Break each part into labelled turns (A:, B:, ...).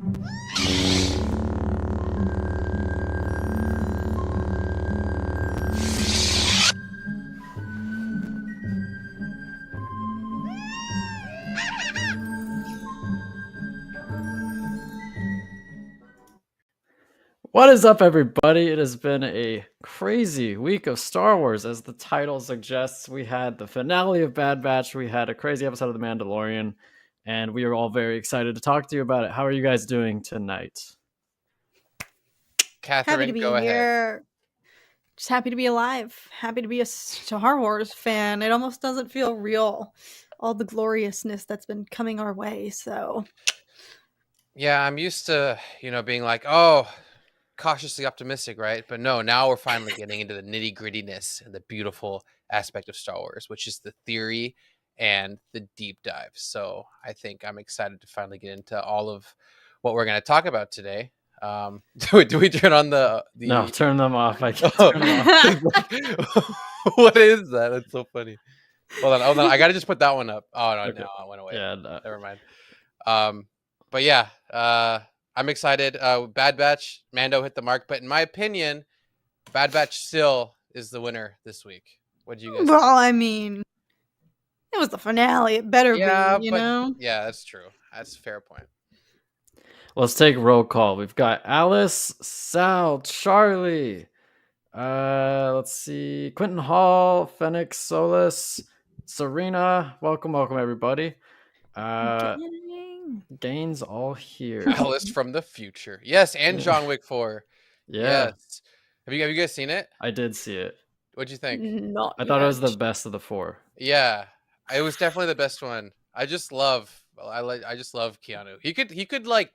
A: What is up, everybody? It has been a crazy week of Star Wars. As the title suggests, we had the finale of Bad Batch, we had a crazy episode of The Mandalorian, and we are all very excited to talk to you about it. How are you guys doing tonight?
B: Catherine,
C: happy to be
B: go
C: here.
B: ahead.
C: Just happy to be alive. Happy to be a Star Wars fan. It almost doesn't feel real, all the gloriousness that's been coming our way. So,
B: yeah, I'm used to, being like, oh, cautiously optimistic, right? But no, now we're finally getting into the nitty grittiness and the beautiful aspect of Star Wars, which is the theory and the deep dive. So I think I'm excited to finally get into all of what we're going to talk about today. Do we turn on the...
A: No, turn them off. I can't turn them off.
B: What is that? That's so funny. Hold on. I got to just put that one up. Oh, no, okay. No, it went away.
A: Yeah, no.
B: Never mind. But yeah, I'm excited. Bad Batch, Mando hit the mark. But in my opinion, Bad Batch still is the winner this week. What do you guys think?
C: I mean, it was the finale. It better be, you know?
B: Yeah, that's true. That's a fair point.
A: Let's take roll call. We've got Alice, Sal, Charlie. Let's see. Quentin Hall, Phoenix, Solus, Serena. Welcome, everybody. Gaines all here.
B: Alice from the future. Yes, and John Wick 4.
A: Yeah.
B: Yes. Have you guys seen it?
A: I did see it.
B: What'd you think?
A: I thought it was the best of the four.
B: Yeah. It was definitely the best one. I just love Keanu. He could like,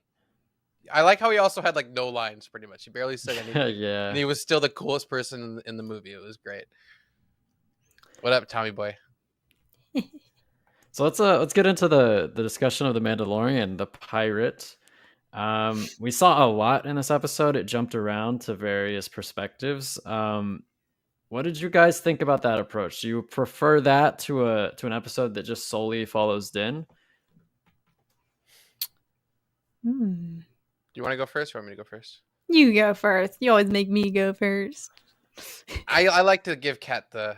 B: I like how he also had like no lines pretty much. He barely said anything.
A: Yeah.
B: And he was still the coolest person in the movie. It was great. What up, Tommy boy?
A: So let's get into the discussion of the Mandalorian, the pirate. We saw a lot in this episode. It jumped around to various perspectives. What did you guys think about that approach? Do you prefer that to an episode that just solely follows Din?
B: Do you want to go first or want me to go first?
C: You go first. You always make me go first.
B: I like to give Kat the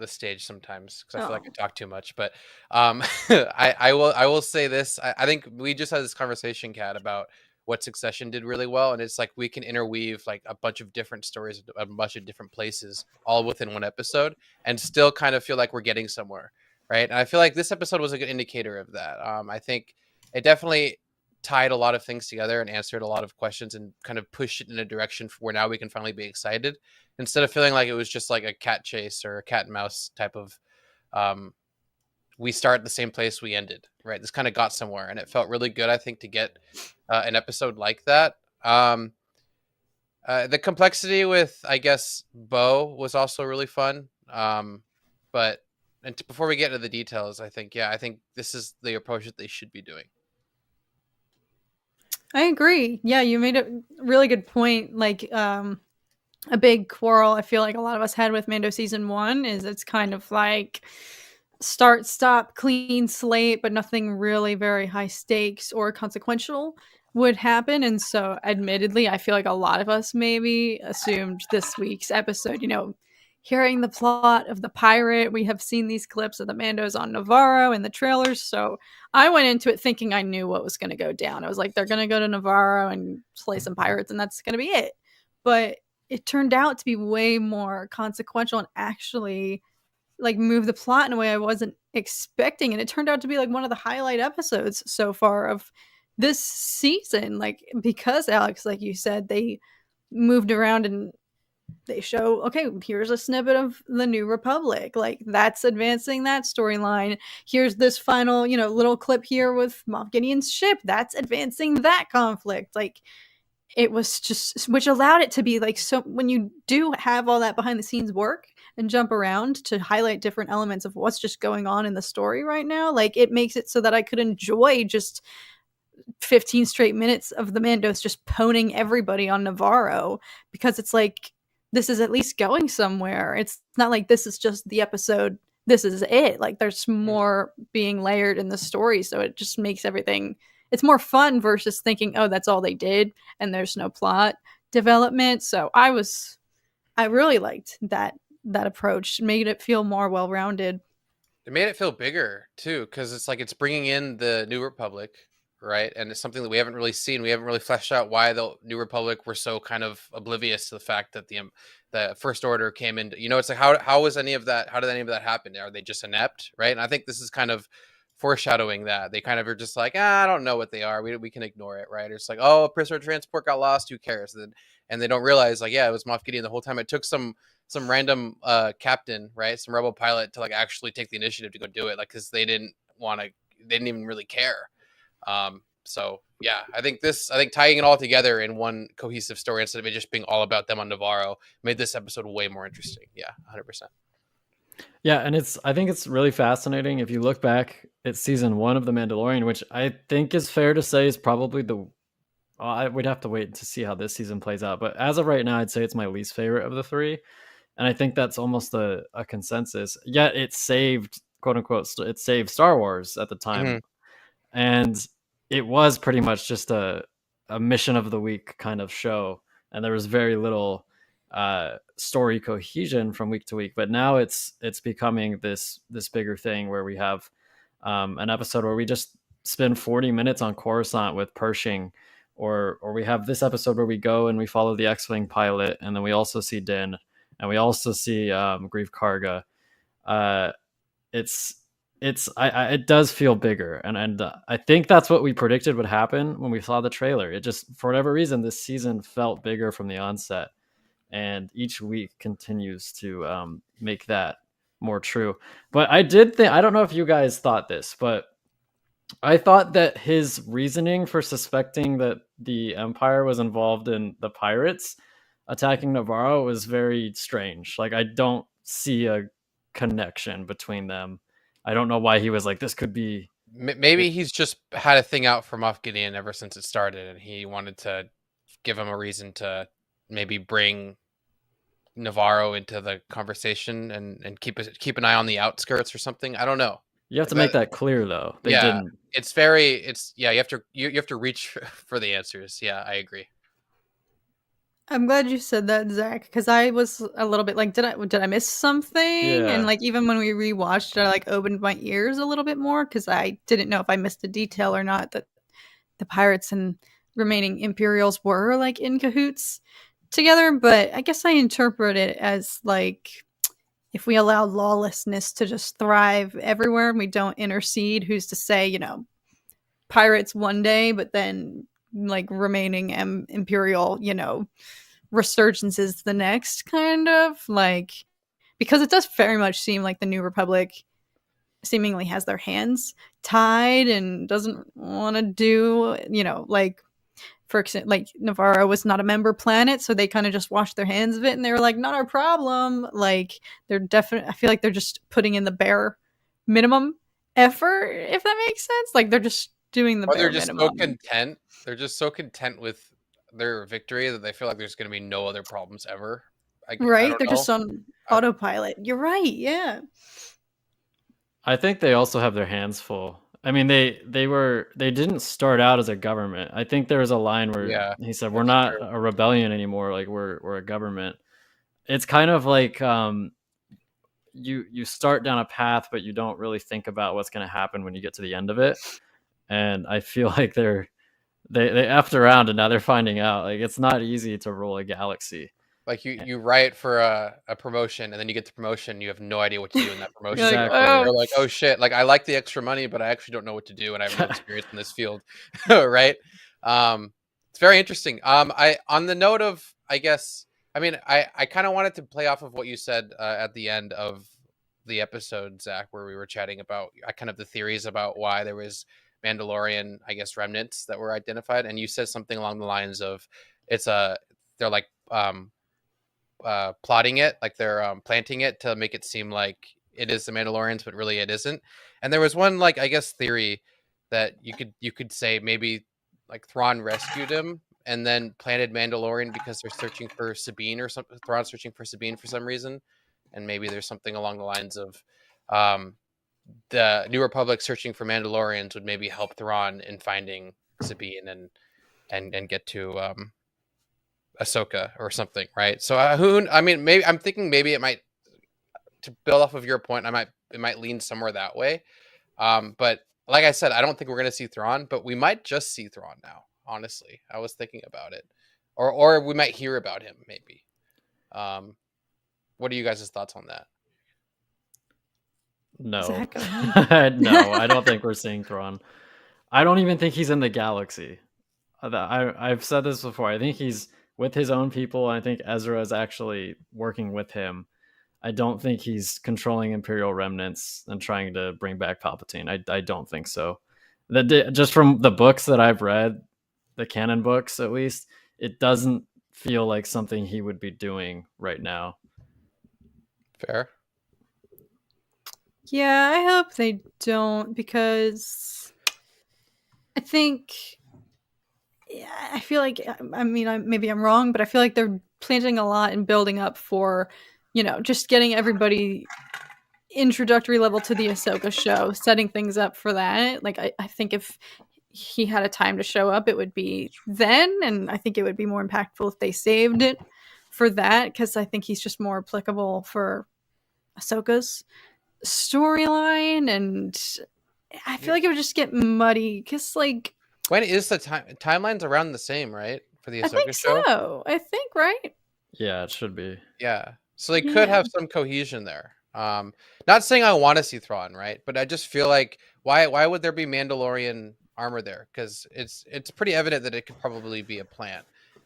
B: stage sometimes because I feel like I talk too much. But I will say this. I think we just had this conversation, Kat, about what Succession did really well, and it's like we can interweave like a bunch of different stories, a bunch of different places, all within one episode, and still kind of feel like we're getting somewhere, right? And I feel like this episode was a good indicator of that. I think it definitely tied a lot of things together and answered a lot of questions and kind of pushed it in a direction where now we can finally be excited instead of feeling like it was just like a cat chase or a cat and mouse type of we start the same place we ended, right? This kind of got somewhere and it felt really good, I think, to get an episode like that. The complexity with, I guess, Bo was also really fun. But before we get into the details, I think this is the approach that they should be doing.
C: I agree. Yeah, you made a really good point. Like, a big quarrel I feel like a lot of us had with Mando season 1 is it's kind of like start, stop, clean slate, but nothing really very high stakes or consequential would happen. And so, admittedly, I feel like a lot of us maybe assumed this week's episode, hearing the plot of the pirate, we have seen these clips of the Mandos on Navarro in the trailers. So I went into it thinking I knew what was going to go down. I was like, they're going to go to Navarro and slay some pirates, and that's going to be it. But it turned out to be way more consequential and actually like move the plot in a way I wasn't expecting. And it turned out to be like one of the highlight episodes so far of this season. Like, because Alex, like you said, they moved around and they show, okay, here's a snippet of the New Republic. Like, that's advancing that storyline. Here's this final, little clip here with Moff Gideon's ship. That's advancing that conflict. Like, it was just, which allowed it to be like, so when you do have all that behind the scenes work and jump around to highlight different elements of what's just going on in the story right now, like, it makes it so that I could enjoy just 15 straight minutes of the Mandos just poning everybody on Navarro, because it's like, this is at least going somewhere. It's not like this is just the episode. This is it. Like, there's more being layered in the story. So it just makes everything it's more fun versus thinking, oh, that's all they did and there's no plot development. So I really liked that approach. Made it feel more well-rounded.
B: It made it feel bigger too, because it's like it's bringing in the New Republic, right? And it's something that we haven't really seen. We haven't really fleshed out why the New Republic were so kind of oblivious to the fact that the First Order came in. It's like how was any of that? How did any of that happen? Are they just inept, right? And I think this is kind of foreshadowing that they kind of are just like, I don't know what they are. We can ignore it, right? It's like, oh, a prisoner transport got lost. Who cares? And they don't realize, like, yeah, it was Moff Gideon the whole time. It took some random captain, right, some rebel pilot to like actually take the initiative to go do it, like, because they didn't even really care. So yeah, I think tying it all together in one cohesive story instead of it just being all about them on Navarro made this episode way more interesting. Yeah, 100%.
A: Yeah, and I think it's really fascinating if you look back at season 1 of The Mandalorian, which I think is fair to say is probably we'd have to wait to see how this season plays out. But as of right now, I'd say it's my least favorite of the 3. And I think that's almost a consensus. Yet it saved, quote unquote, it saved Star Wars at the time.
B: Mm-hmm.
A: And it was pretty much just a mission of the week kind of show. And there was very little story cohesion from week to week. But now it's becoming this bigger thing where we have an episode where we just spend 40 minutes on Coruscant with Pershing, or we have this episode where we go and we follow the X-Wing pilot, and then we also see Din, and we also see Grief Karga. It does feel bigger, and I think that's what we predicted would happen when we saw the trailer. It just, for whatever reason, this season felt bigger from the onset, and each week continues to make that more true. But I did think, I don't know if you guys thought this, but I thought that his reasoning for suspecting that the Empire was involved in the pirates attacking Navarro was very strange. Like, I don't see a connection between them. I don't know why he was like, this could be.
B: Maybe he's just had a thing out for Moff Gideon ever since it started, and he wanted to give him a reason to maybe bring Navarro into the conversation and keep an eye on the outskirts or something. I don't know.
A: You have to make that clear, though. They
B: yeah,
A: didn't.
B: You have to reach for the answers. Yeah, I agree.
C: I'm glad you said that, Zach, because I was a little bit like, did I miss something?
A: Yeah.
C: And like, even when we rewatched it, I like opened my ears a little bit more because I didn't know if I missed a detail or not that the pirates and remaining Imperials were like in cahoots together. But I guess I interpret it as like, if we allow lawlessness to just thrive everywhere and we don't intercede, who's to say, pirates one day, but then like remaining Imperial, resurgences the next, kind of like, because it does very much seem like the New Republic seemingly has their hands tied and doesn't want to do, like, for example, like Navarro was not a member planet, so they kind of just washed their hands of it, and they were like, not our problem. Like, they're definitely, I feel like they're just putting in the bare minimum effort, if that makes sense. Like, they're just doing the bare minimum.
B: They're just so content with their victory that they feel like there's going to be no other problems ever.
C: Right? They're just on autopilot. You're right. Yeah.
A: I think they also have their hands full. I mean, they didn't start out as a government. I think there was a line where he said, "We're not a rebellion anymore. Like, we're a government." It's kind of like you start down a path, but you don't really think about what's going to happen when you get to the end of it. And I feel like they effed around, and now they're finding out, like, it's not easy to rule a galaxy.
B: Like, you write for a promotion, and then you get the promotion, you have no idea what to do in that promotion.
A: Exactly.
B: You're like, oh shit, like, I like the extra money, but I actually don't know what to do, and I have no experience in this field. Right? It's very interesting. On the note of, I guess, I mean, I kind of wanted to play off of what you said at the end of the episode, Zach, where we were chatting about kind of the theories about why there was Mandalorian, I guess, remnants that were identified, and you said something along the lines of they're like plotting it, like they're planting it to make it seem like it is the Mandalorians, but really it isn't. And there was one, like, I guess, theory that you could say maybe like Thrawn rescued him and then planted Mandalorian because they're searching for Sabine or something. Thrawn's searching for Sabine for some reason, and maybe there's something along the lines of the New Republic searching for Mandalorians would maybe help Thrawn in finding Sabine and get to Ahsoka or something, right? So maybe I'm thinking maybe it might, to build off of your point, it might lean somewhere that way. But like I said, I don't think we're gonna see Thrawn, but we might just see Thrawn now. Honestly, I was thinking about it, or we might hear about him maybe. What are you guys' thoughts on that?
A: No,
C: Zach, go
A: no, I don't think we're seeing Thrawn. I don't even think he's in the galaxy. I've said this before. I think he's with his own people. And I think Ezra is actually working with him. I don't think he's controlling Imperial remnants and trying to bring back Palpatine. I don't think so. Just from the books that I've read, the canon books at least, it doesn't feel like something he would be doing right now.
B: Fair.
C: Yeah, I hope they don't, because I think, yeah, I feel like, I mean, maybe I'm wrong, but I feel like they're planting a lot and building up for, just getting everybody introductory level to the Ahsoka show, setting things up for that. Like, I think if he had a time to show up, it would be then, and I think it would be more impactful if they saved it for that, because I think he's just more applicable for Ahsoka's storyline, and I feel like it would just get muddy because, like,
B: when is the timeline's around the same, right, for the Ahsoka
C: I think
B: show?
C: so. I think, right?
A: Yeah, it should be.
B: Yeah, so they could have some cohesion there. Not saying I want to see Thrawn, right, but I just feel like why would there be Mandalorian armor there? Because it's pretty evident that it could probably be a plant,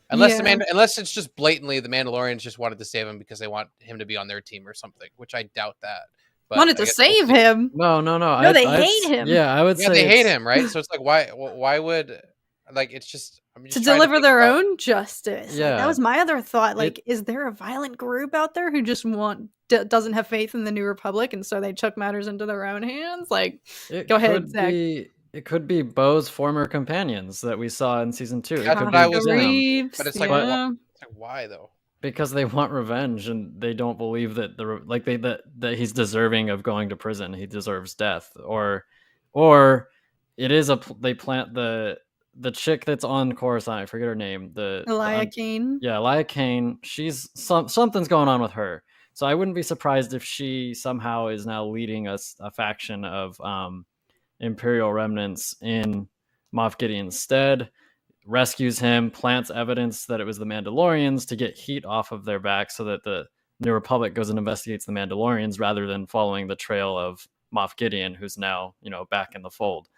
B: unless unless it's just blatantly the Mandalorians just wanted to save him because they want him to be on their team or something, which I doubt that. But
C: wanted to save him.
A: No.
C: No, they hate him.
A: Yeah, I would say
B: they hate him, right? So it's like, why would, like, it's just, I'm just
C: to
B: trying
C: deliver
B: think
C: their
B: about-
C: own justice.
A: Yeah.
C: Like, that was my other thought. Like, is there a violent group out there who just doesn't have faith in the New Republic, and so they took matters into their own hands? Like, go ahead, Zach.
A: It could be Bo's former companions that we saw in season 2.
B: That's
A: It
B: what
A: could
B: I
A: be
B: was
A: them.
B: thinking. But it's like, why though?
A: Because they want revenge, and they don't believe that that he's deserving of going to prison. He deserves death, or it is they plant the chick that's on Coruscant. I forget her name.
C: Elia Kane.
A: Yeah, Elia Kane. She's something's going on with her. So I wouldn't be surprised if she somehow is now leading a faction of Imperial remnants in Moff Gideon's stead. Rescues him, plants evidence that it was the Mandalorians to get heat off of their back so that the New Republic goes and investigates the Mandalorians rather than following the trail of Moff Gideon, who's now, back in the fold.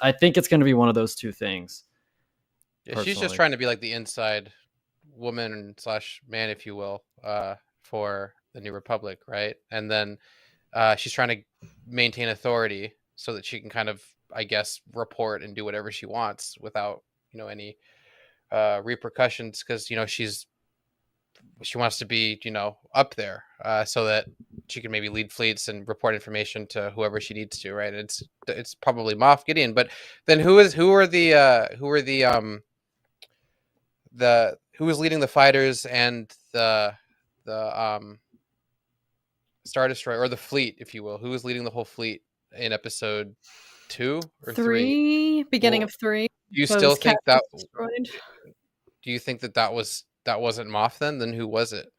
A: I think it's going to be one of those two things.
B: Yeah, she's just trying to be like the inside woman / man, if you will, for the New Republic, right? And then she's trying to maintain authority so that she can kind of, I guess, report and do whatever she wants without any repercussions, because she wants to be up there so that she can maybe lead fleets and report information to whoever she needs to, right? It's probably Moff Gideon, but then who was leading the fighters and the Star Destroyer, or the fleet, if you will? Who was leading the whole fleet in episode 2 or 3?
C: Beginning of 3.
B: Do you still think that? Do you think that wasn't Moff then? Then who was it?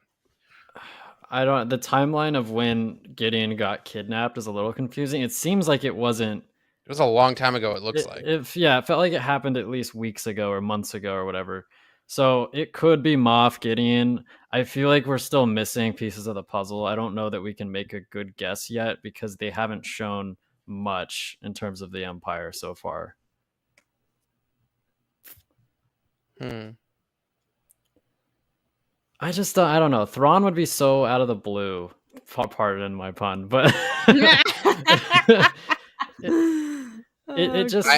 A: I don't. The timeline of when Gideon got kidnapped is a little confusing. It seems like it wasn't.
B: It was a long time ago. It looks like.
A: It felt like it happened at least weeks ago or months ago or whatever. So it could be Moff Gideon. I feel like we're still missing pieces of the puzzle. I don't know that we can make a good guess yet because they haven't shown much in terms of the Empire so far. I don't know. Thrawn would be so out of the blue. Pardon my pun, but it just.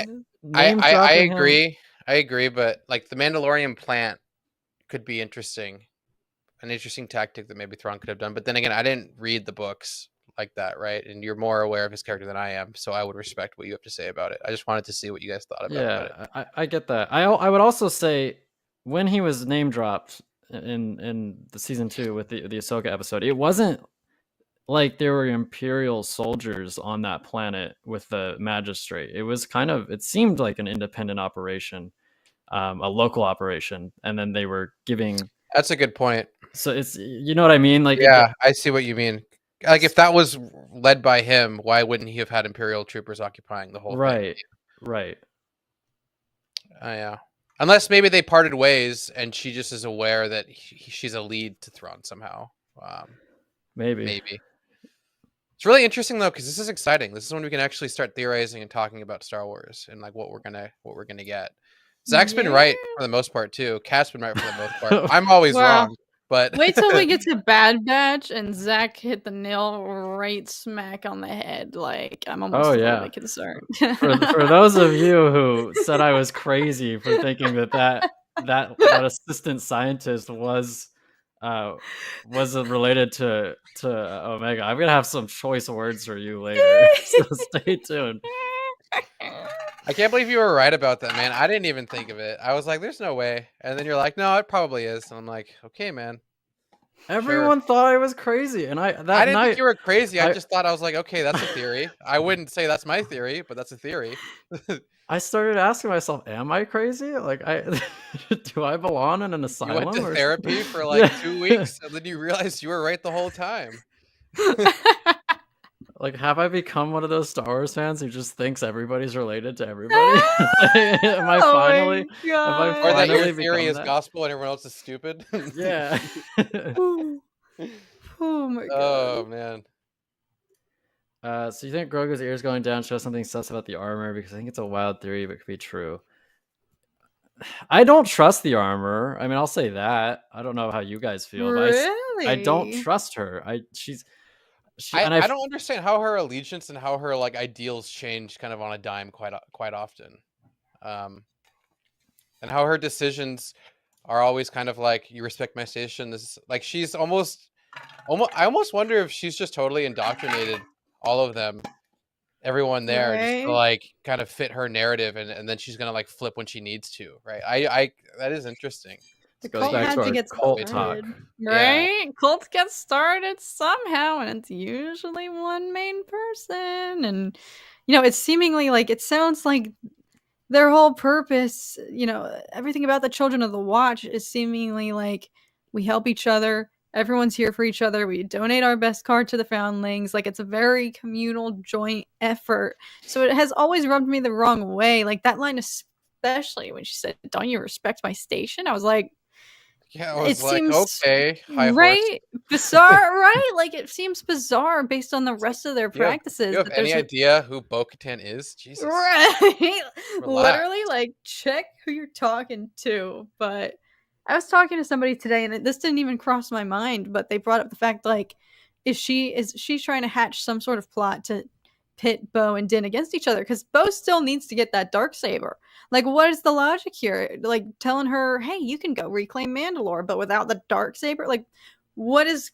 B: I agree. I agree, but like the Mandalorian plant could be interesting, an interesting tactic that maybe Thrawn could have done. But then again, I didn't read the books like that, right? And you're more aware of his character than I am, so I would respect what you have to say about it. I just wanted to see what you guys thought about it.
A: Yeah, I get that. I would also say when he was name dropped in the season 2 with the Ahsoka episode, it wasn't like there were Imperial soldiers on that planet with the magistrate. It seemed like an independent operation, a local operation, and then they were giving.
B: That's a good point.
A: So it's, you know what I mean? Like,
B: Yeah, I see what you mean. Like if that was led by him, why wouldn't he have had Imperial troopers occupying the whole thing?
A: Right.
B: Yeah. Unless maybe they parted ways and she just is aware that she's a lead to Thrawn somehow.
A: Maybe.
B: It's really interesting though, because this is exciting. This is when we can actually start theorizing and talking about Star Wars and like what we're gonna get. Zach's been right for the most part too. Kat's been right for the most part. I'm always wrong, but
C: wait till we get to Bad Batch and Zach hit the nail right smack on the head. Like I'm almost really concerned.
A: For those of you who said I was crazy for thinking that assistant scientist was related to Omega, I'm gonna have some choice words for you later. So stay tuned.
B: I can't believe you were right about that, man. I didn't even think of it. I was like, there's no way. And then you're like, no, it probably is. And I'm like, okay, man.
A: Everyone thought I was crazy. And I didn't
B: think you were crazy. I just thought, I was like, okay, that's a theory. I wouldn't say that's my theory, but that's a theory.
A: I started asking myself, am I crazy? Like, do I belong in an asylum?
B: You went to therapy for like 2 weeks and then you realized you were right the whole time.
A: Like, have I become one of those Star Wars fans who just thinks everybody's related to everybody? Am I finally?
B: Or that your theory is gospel and everyone else is stupid?
A: Yeah.
C: Oh my god.
B: Oh man.
A: So you think Grogu's ears going down shows something sus about the armor? Because I think it's a wild theory, but it could be true. I don't trust the armor. I mean, I'll say that. I don't know how you guys feel, but I don't trust her. I don't
B: understand how her allegiance and how her like ideals change kind of on a dime quite often, and how her decisions are always kind of like, you respect my station. This is like, she's almost. I almost wonder if she's just totally indoctrinated all of them, everyone there, just to like kind of fit her narrative, and then she's gonna like flip when she needs to, right? I that is interesting.
C: The cult had to get
A: cult talk,
C: right? Yeah. Cults get started somehow, and it's usually one main person. And it's seemingly like, it sounds like their whole purpose, everything about the Children of the Watch is seemingly like, we help each other. Everyone's here for each other. We donate our best card to the foundlings. Like, it's a very communal, joint effort. So it has always rubbed me the wrong way. Like, that line, especially when she said, "Don't you respect my station?" I was like,
B: yeah, it seems okay,
C: right? Bizarre, right? Like, it seems bizarre based on the rest of their practices.
B: You have any idea who Bo-Katan is? Jesus,
C: right? Literally, like, check who you're talking to. But I was talking to somebody today, and this didn't even cross my mind, but they brought up the fact, like, is she trying to hatch some sort of plot to pit Bo and Din against each other? Because Bo still needs to get that Darksaber. Like, what is the logic here? Like, telling her, hey, you can go reclaim Mandalore, but without the Darksaber? Like, what is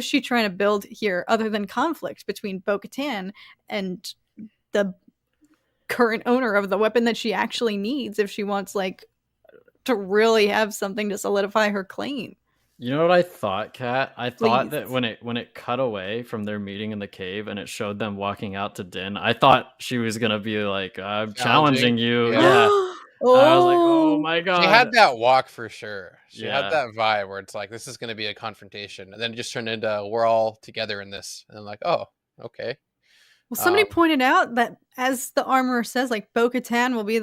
C: she trying to build here other than conflict between Bo-Katan and the current owner of the weapon that she actually needs if she wants, like, to really have something to solidify her claim?
A: You know what I thought, Kat? I thought that when it cut away from their meeting in the cave and it showed them walking out to Din, I thought she was gonna be like, "I'm challenging you." Yeah. I was like, "Oh my god!"
B: She had that walk for sure. She had that vibe where it's like, this is gonna be a confrontation, and then it just turned into, we're all together in this, and I'm like, oh, okay.
C: Well, somebody pointed out that, as the armorer says, like, Bo-Katan will be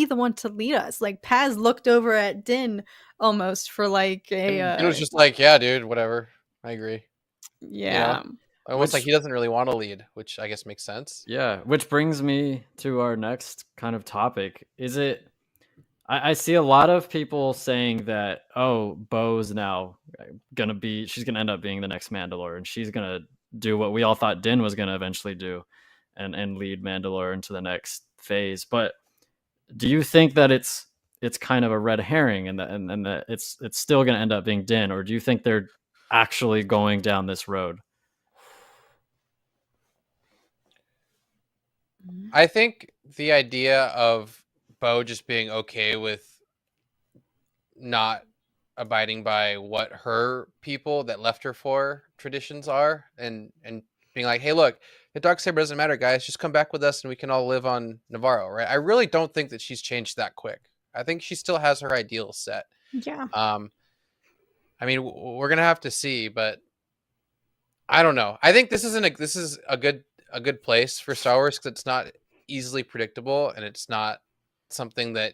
C: the one to lead us. Like, Paz looked over at Din almost for like
B: it was just like, yeah, dude, whatever. I agree.
C: Yeah.
B: Almost like he doesn't really want to lead, which I guess makes sense.
A: Yeah, which brings me to our next kind of topic. Is it? I see a lot of people saying that, oh, Bo's now she's gonna end up being the next Mandalore, and she's gonna do what we all thought Din was gonna eventually do, and lead Mandalore into the next phase. But do you think that it's kind of a red herring, and that it's still gonna end up being Din, or do you think they're actually going down this road?
B: I think the idea of Bo just being okay with not abiding by what her people that left her for traditions are, and being like, hey, look, the Darksaber doesn't matter, guys. Just come back with us and we can all live on Navarro, right? I really don't think that she's changed that quick. I think she still has her ideals set.
C: Yeah.
B: I mean, we're gonna have to see, but I don't know. I think this is a good place for Star Wars because it's not easily predictable and it's not something that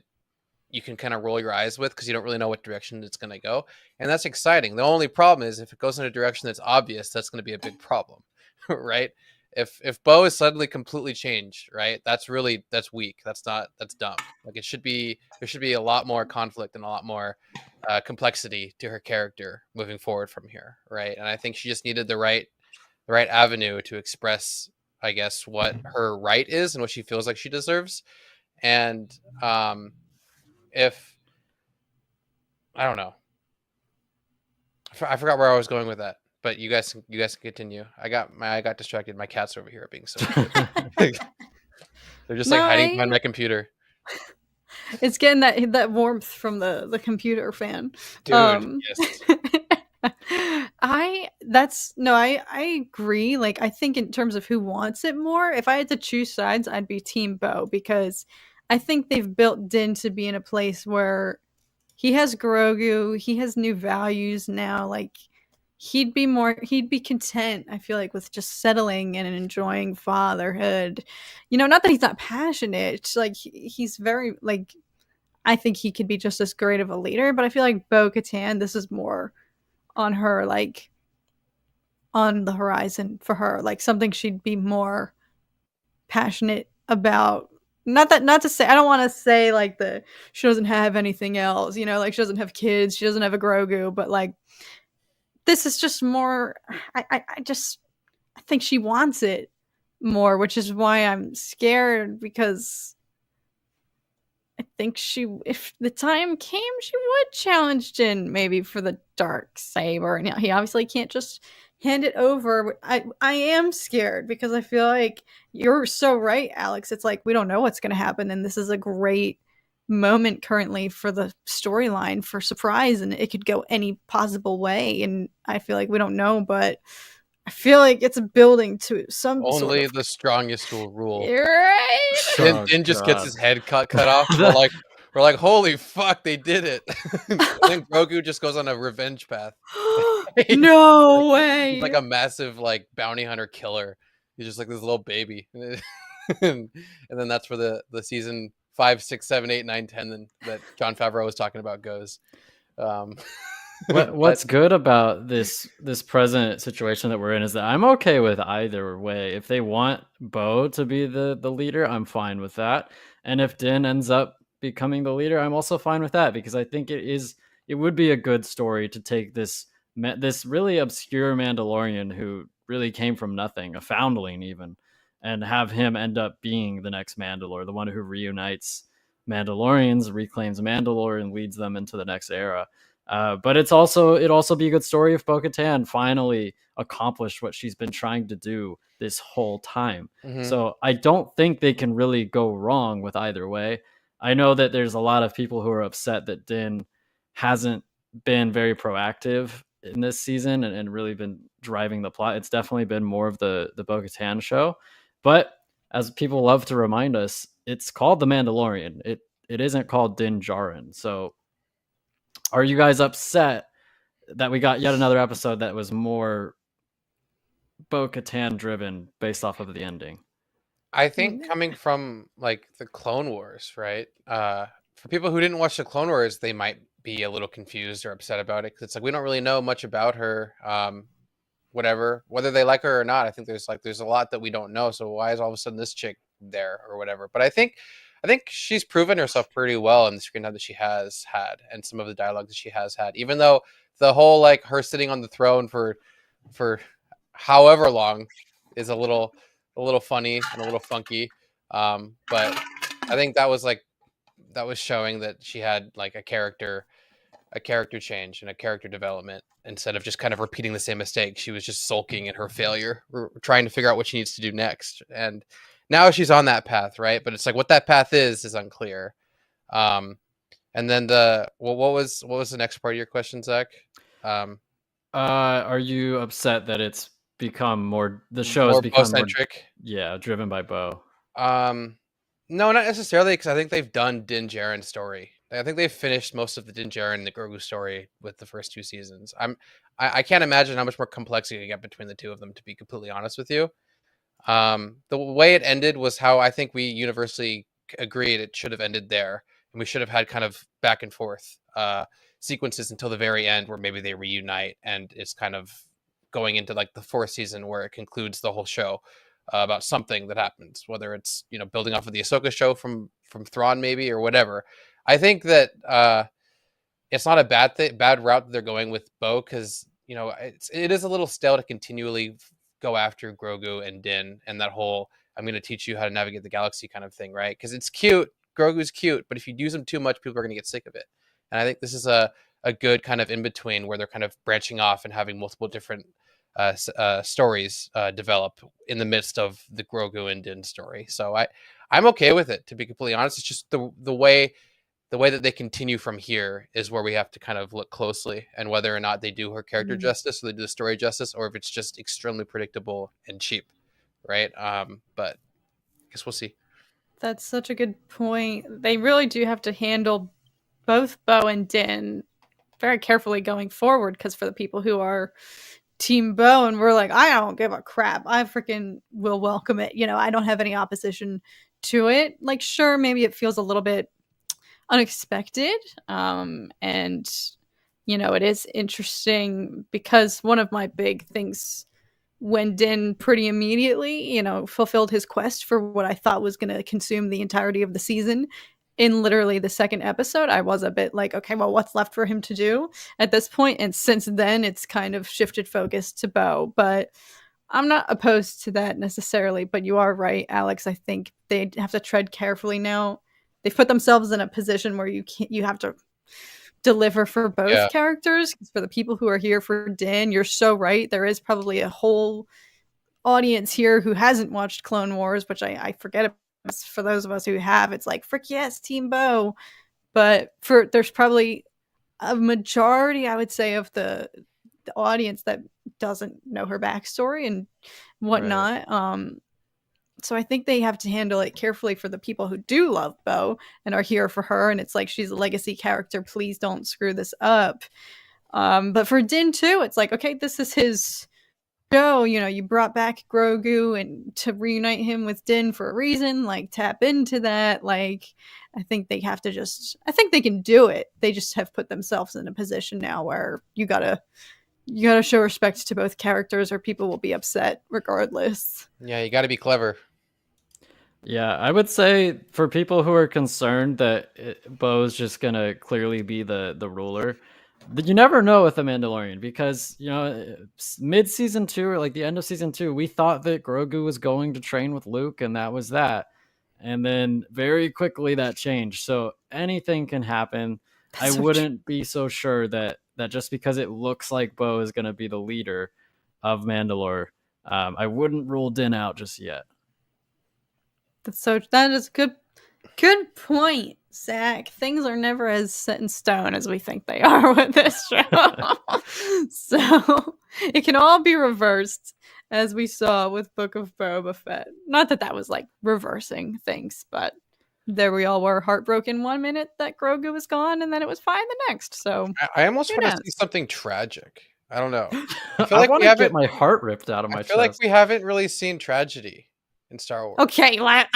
B: you can kind of roll your eyes with because you don't really know what direction it's going to go, and that's exciting. The only problem is if it goes in a direction that's obvious, that's going to be a big problem, right? If Bo is suddenly completely changed, right? That's weak. That's dumb. Like there should be a lot more conflict and a lot more complexity to her character moving forward from here, right? And I think she just needed the right avenue to express, I guess, what her right is and what she feels like she deserves. And if I don't know, I forgot where I was going with that, but you guys can continue. I got distracted. My cats over here are being so they're just like hiding behind my computer.
C: It's getting that warmth from the computer fan.
B: Dude, yes.
C: I agree. Like, I think in terms of who wants it more, if I had to choose sides, I'd be Team Bo, because I think they've built Din to be in a place where he has Grogu, he has new values now. Like, he'd be content, I feel like, with just settling and enjoying fatherhood. Not that he's not passionate. Like, he's very, like, I think he could be just as great of a leader, but I feel like Bo-Katan, this is more on her, like, on the horizon for her, like something she'd be more passionate about. Not to say, I don't want to say like she doesn't have anything else, like she doesn't have kids, she doesn't have a Grogu, but like this is just more, I think she wants it more, which is why I'm scared, because I think if the time came, she would challenge Jin maybe for the Darksaber, and he obviously can't just hand it over. I am scared because I feel like you're so right, Alex. It's like we don't know what's going to happen, and this is a great moment currently for the storyline for surprise, and it could go any possible way. And I feel like we don't know, but I feel like it's building to some
B: only
C: sort of...
B: the strongest will rule.
C: You're right.
B: Din just gets his head cut off. We're like, holy fuck, they did it. And then Grogu just goes on a revenge path.
C: No way.
B: He's like a massive like bounty hunter killer. He's just like this little baby. and then that's where the season 5, 6, 7, 8, 9, 10 then that Jon Favreau was talking about goes.
A: What's good about this present situation that we're in is that I'm okay with either way. If they want Bo to be the leader, I'm fine with that. And if Din ends up becoming the leader, I'm also fine with that, because I think it would be a good story to take this really obscure Mandalorian who really came from nothing, a foundling even, and have him end up being the next Mandalore, the one who reunites Mandalorians, reclaims Mandalore, and leads them into the next era. But it'd also be a good story if Bo-Katan finally accomplished what she's been trying to do this whole time. Mm-hmm. So I don't think they can really go wrong with either way. I know that there's a lot of people who are upset that Din hasn't been very proactive in this season and really been driving the plot. It's definitely been more of the Bo-Katan show. But as people love to remind us, it's called The Mandalorian. It isn't called Din Djarin. So are you guys upset that we got yet another episode that was more Bo-Katan driven based off of the ending?
B: I think coming from like the Clone Wars, right? For people who didn't watch the Clone Wars, they might be a little confused or upset about it, because it's like we don't really know much about her. Whatever, whether they like her or not, I think there's a lot that we don't know. So why is all of a sudden this chick there or whatever? But I think she's proven herself pretty well in the screen time that she has had, and some of the dialogue that she has had. Even though the whole like her sitting on the throne for however long is a little funny and a little funky, but I think that was showing that she had like a character change and a character development, instead of just kind of repeating the same mistake. She was just sulking in her failure, trying to figure out what she needs to do next. And now she's on that path, right? But it's like what that path is unclear. And And then what was the next part of your question, Zach?
A: Are you upset that it's become more? The show has
B: More
A: become more,
B: Bo-centric?
A: driven by Bo.
B: No, not necessarily, because I think they've done Din Djarin's story. I think they've finished most of the Din Djarin and the Grogu story with the first 2 seasons. I can't imagine how much more complex you could get between the two of them, to be completely honest with you. The way it ended was how I think we universally agreed it should have ended there, and we should have had kind of back and forth sequences until the very end, where maybe they reunite, and it's kind of going into like the 4th season where it concludes the whole show about something that happens, whether it's building off of the Ahsoka show from Thrawn maybe, or whatever. I think that it's not a bad route that they're going with Bo, because it is a little stale to continually go after Grogu and Din and that whole "I'm going to teach you how to navigate the galaxy" kind of thing, right? Because it's cute, Grogu's cute, but if you use him too much, people are going to get sick of it. And I think this is a good kind of in between, where they're kind of branching off and having multiple different stories develop in the midst of the Grogu and Din story. So I'm okay with it, to be completely honest. It's just the way that they continue from here is where we have to kind of look closely, and whether or not they do her character justice, or they do the story justice, or if it's just extremely predictable and cheap, right? But I guess we'll see.
C: That's such a good point. They really do have to handle both Bo and Din very carefully going forward, because for the people who are Team Bo and we're like, I don't give a crap, I freaking will welcome it. I don't have any opposition to it. Like, sure, maybe it feels a little bit unexpected. And it is interesting, because one of my big things when Din pretty immediately, fulfilled his quest for what I thought was going to consume the entirety of the season in literally the 2nd episode, I was a bit like, okay, well, what's left for him to do at this point? And since then, it's kind of shifted focus to Bo. But I'm not opposed to that necessarily. But you are right, Alex. I think they have to tread carefully now. They've put themselves in a position where you have to deliver for both characters. For the people who are here for Din, you're so right. There is probably a whole audience here who hasn't watched Clone Wars, which I forget about. For those of us who have, it's like, frick yes, Team Bo. But there's probably a majority, I would say, of the audience that doesn't know her backstory and whatnot. Right. So I think they have to handle it carefully for the people who do love Bo and are here for her, and it's like, she's a legacy character, please don't screw this up. But for Din too, it's like, okay, this is his show. You brought back Grogu and to reunite him with Din for a reason. Like, tap into that. Like, I think they have to I think they can do it. They just have put themselves in a position now where you gotta show respect to both characters, or people will be upset regardless.
B: Yeah, you gotta be clever.
A: Yeah, I would say for people who are concerned that Bo's just gonna clearly be the ruler, you never know with The Mandalorian, because mid season 2 or like the end of season 2, we thought that Grogu was going to train with Luke, and that was that. And then very quickly that changed. So anything can happen. I wouldn't be so sure that just because it looks like Bo is going to be the leader of Mandalore, I wouldn't rule Din out just yet.
C: That is good point, Zach. Things are never as set in stone as we think they are with this show. So it can all be reversed, as we saw with Book of Boba Fett. Not that was like reversing things, but there we all were, heartbroken one minute that Grogu was gone, and then it was fine the next. So
B: I almost want to see something tragic. I don't know.
A: I feel like I want to get my heart ripped out of my chest.
B: I feel like we haven't really seen tragedy in Star Wars.
C: Okay, bad.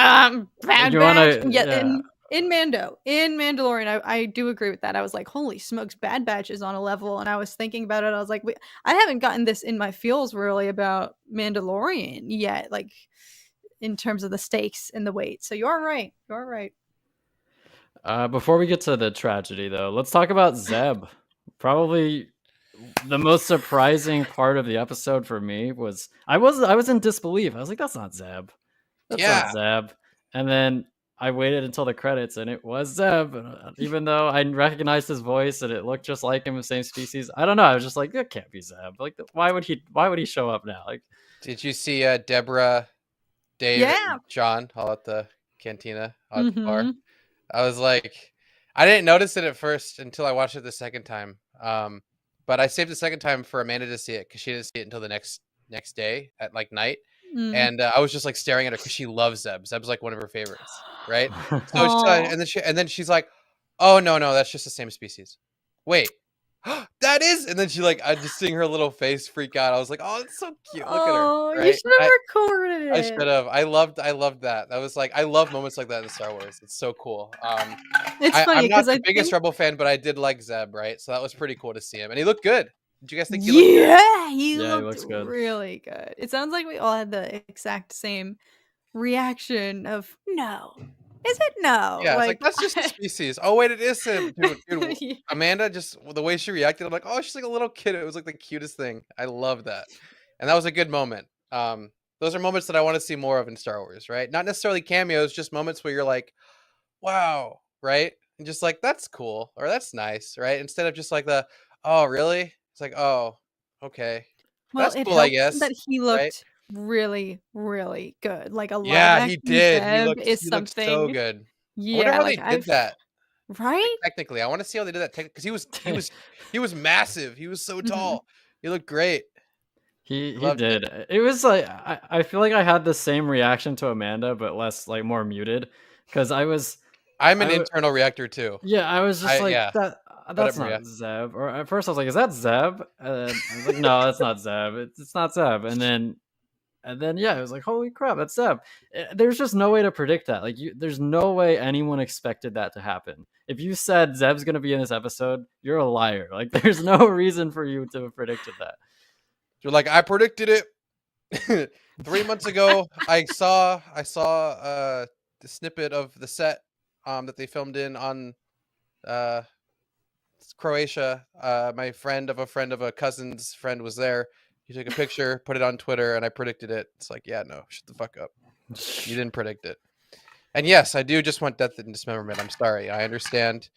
C: In Mandalorian, I do agree with that. I was like, holy smokes, Bad Batch is on a level, and I was thinking about it. I was like, I haven't gotten this in my feels really about Mandalorian yet, like in terms of the stakes and the weight. So you're right.
A: Before we get to the tragedy, though, let's talk about Zeb. Probably the most surprising part of the episode for me was I was in disbelief. I was like, that's not Zeb. That's not Zeb. And then I waited until the credits, and it was Zeb. Even though I recognized his voice and it looked just like him, the same species, I don't know. I was just like, that can't be Zeb. Like, why would he show up now? Like,
B: did you see Deborah, Dave, and John all at the cantina at the bar? I was like, I didn't notice it at first until I watched it the second time. But I saved the second time for Amanda to see it because she didn't see it until the next day at like night.
C: Mm.
B: And I was just like staring at her because she loves Zeb. Zeb's like one of her favorites, right? So
C: Aw.
B: and then she's like, "Oh no, that's just the same species." Wait, that is. And then she like, I just seeing her little face freak out. I was like, "Oh, it's so cute. Look at her."
C: Oh, you
B: Right?
C: should have recorded it.
B: I should have. I loved that. That was like, I love moments like that in Star Wars. It's so cool.
C: It's
B: I'm
C: funny
B: not
C: because
B: the
C: I
B: biggest
C: think,
B: Rebel fan, but I did like Zeb, right? So that was pretty cool to see him, and he looked good. Did you guys think he looked good?
C: yeah, he
A: Yeah, he
C: looked
A: looks good.
C: really good. It sounds like we all had the exact same reaction of no. Is it no?
B: Yeah, it's like that's just a species. Oh wait, it is him, dude.
C: Yeah.
B: Amanda, just the way she reacted, I'm like, oh, she's like a little kid. It was like the cutest thing. I love that, and that was a good moment. Those are moments that I want to see more of in Star Wars, right? Not necessarily cameos, just moments where you're like, wow, right? And just like, that's cool or that's nice, right? Instead of just like the, oh, really? It's like, oh, okay.
C: Well,
B: That's
C: it
B: cool, I
C: helped
B: guess.
C: that he
B: Right?
C: looked really, really good. Like a live
B: Yeah, he
C: action
B: did.
C: Zeb is
B: He looked so
C: something.
B: good. I wonder
C: Yeah,
B: how
C: like
B: they did that. Like,
C: right?
B: technically, I want to see how they did that because he was massive. He was so tall. He looked great.
A: He
B: Loved it.
A: did. It was like I feel like I had the same reaction to Amanda, but less like more muted, because
B: I'm an
A: I w-
B: internal reactor too.
A: yeah, I was just like
B: Yeah.
A: that's
B: Whatever, yeah.
A: not Zeb. Or at first I was like, is that Zeb? And I was like, no, that's not Zeb. It's not Zeb. And then yeah, it was like, holy crap, that's Zeb. There's just no way to predict that. Like there's no way anyone expected that to happen. If you said Zeb's gonna be in this episode, you're a liar. Like there's no reason for you to have predicted that.
B: You're like, I predicted it 3 months ago. I saw the snippet of the set that they filmed in on Croatia. My friend of a cousin's friend was there. He took a picture, put it on Twitter, and I predicted it. It's like, yeah, no, shut the fuck up. You didn't predict it. And yes, I do just want death and dismemberment. I'm sorry. I understand.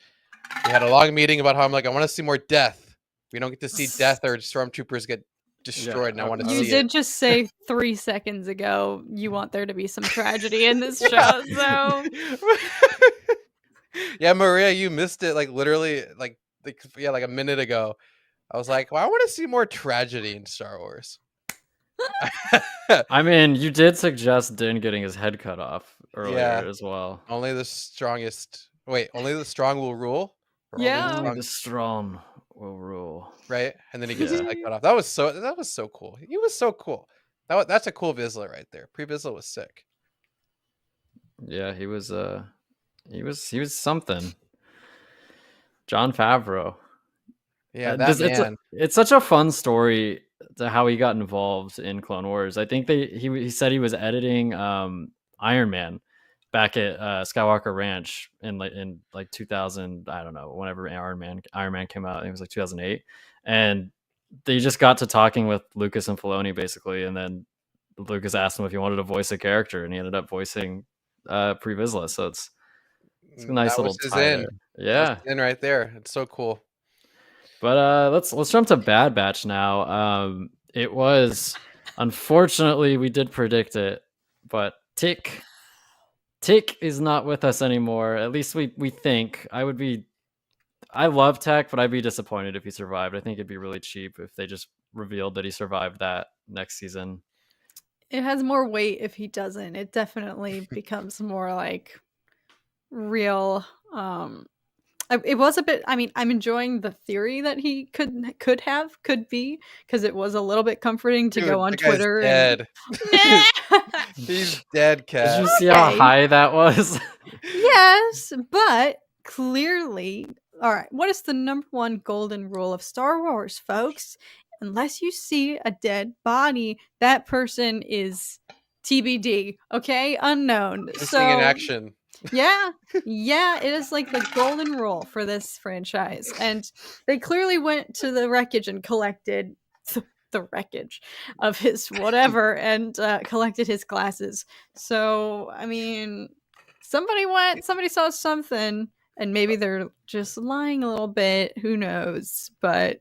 B: We had a long meeting about how I'm like, I want to see more death. We don't get to see death or stormtroopers get destroyed, and I want to see
C: You
B: it.
C: did just say 3 seconds ago you want there to be some tragedy in this show, so
B: Yeah, Maria, you missed it like literally like a minute ago. I was like, well, I want to see more tragedy in Star Wars.
A: I mean, you did suggest Din getting his head cut off earlier
B: Yeah.
A: as well.
B: Only the strongest. Wait, only the strong will rule? Or only the
C: Yeah.
A: Only
B: strong-
A: the strong will rule.
B: right? And then he gets his head cut off. That was so cool. He was so cool. That's a cool Vizsla right there. Pre-Vizsla was sick.
A: Yeah, he was something. John Favreau.
B: Yeah, that man.
A: It's such a fun story to how he got involved in Clone Wars. I think he said he was editing Iron Man back at Skywalker Ranch in 2000, I don't know, whenever Iron Man came out. I think it was like 2008, and they just got to talking with Lucas and Filoni basically, and then Lucas asked him if he wanted to voice a character, and he ended up voicing Pre Vizsla. So it's a nice
B: That
A: little
B: was his
A: tie
B: in.
A: there. Yeah.
B: That's his in right there. It's so cool.
A: But let's jump to Bad Batch now. It was, unfortunately, we did predict it, but Tick is not with us anymore. At least we think. I love Tech, but I'd be disappointed if he survived. I think it'd be really cheap if they just revealed that he survived that next season.
C: it has more weight if he doesn't. It definitely becomes more like real. It was a bit. I mean, I'm enjoying the theory that he could be, because it was a little bit comforting to
B: Dude,
C: go on
B: that guy's
C: Twitter
B: dead.
C: and.
B: He's dead, Cat.
A: Did you see how
C: Okay.
A: high that was?
C: Yes, but clearly, all right. What is the number one golden rule of Star Wars, folks? Unless you see a dead body, that person is TBD. Okay, unknown.
B: Missing in action.
C: Yeah, it is like the golden rule for this franchise, and they clearly went to the wreckage and collected the wreckage of his whatever and collected his glasses. So I mean, somebody saw something, and maybe they're just lying a little bit. Who knows? But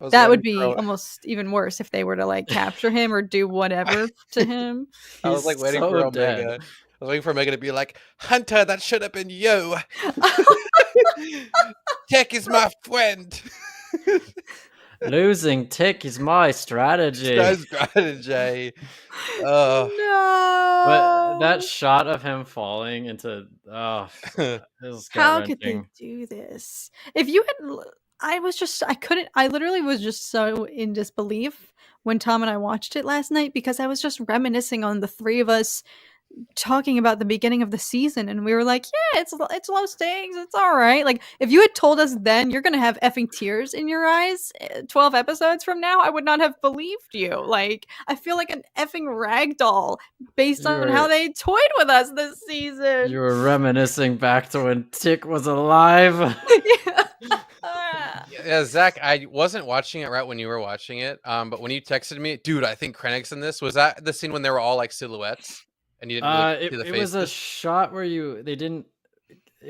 C: that would be almost even worse if they were to like capture him or do whatever to him.
B: I was like waiting for Omega. I was waiting for Omega to be like, Hunter, that should have been you. Tech is my friend.
A: Losing tick is my strategy.
B: Strategy.
C: No.
A: But that shot of him falling into it was
C: How could they
A: gut-wrenching.
C: do this? If you had, I literally was just so in disbelief when Tom and I watched it last night because I was just reminiscing on the three of us talking about the beginning of the season, and we were like, yeah, it's low stakes, it's all right. Like, if you had told us then you're gonna have effing tears in your eyes 12 episodes from now, I would not have believed you. Like, I feel like an effing ragdoll based on how they toyed with us this season.
A: You were reminiscing back to when Tick was alive.
B: Yeah, Zach, I wasn't watching it right when you were watching it, but when you texted me, dude, I think Krennic's in this. Was that the scene when they were all like silhouettes and you didn't really see the faces?
A: It was a shot where it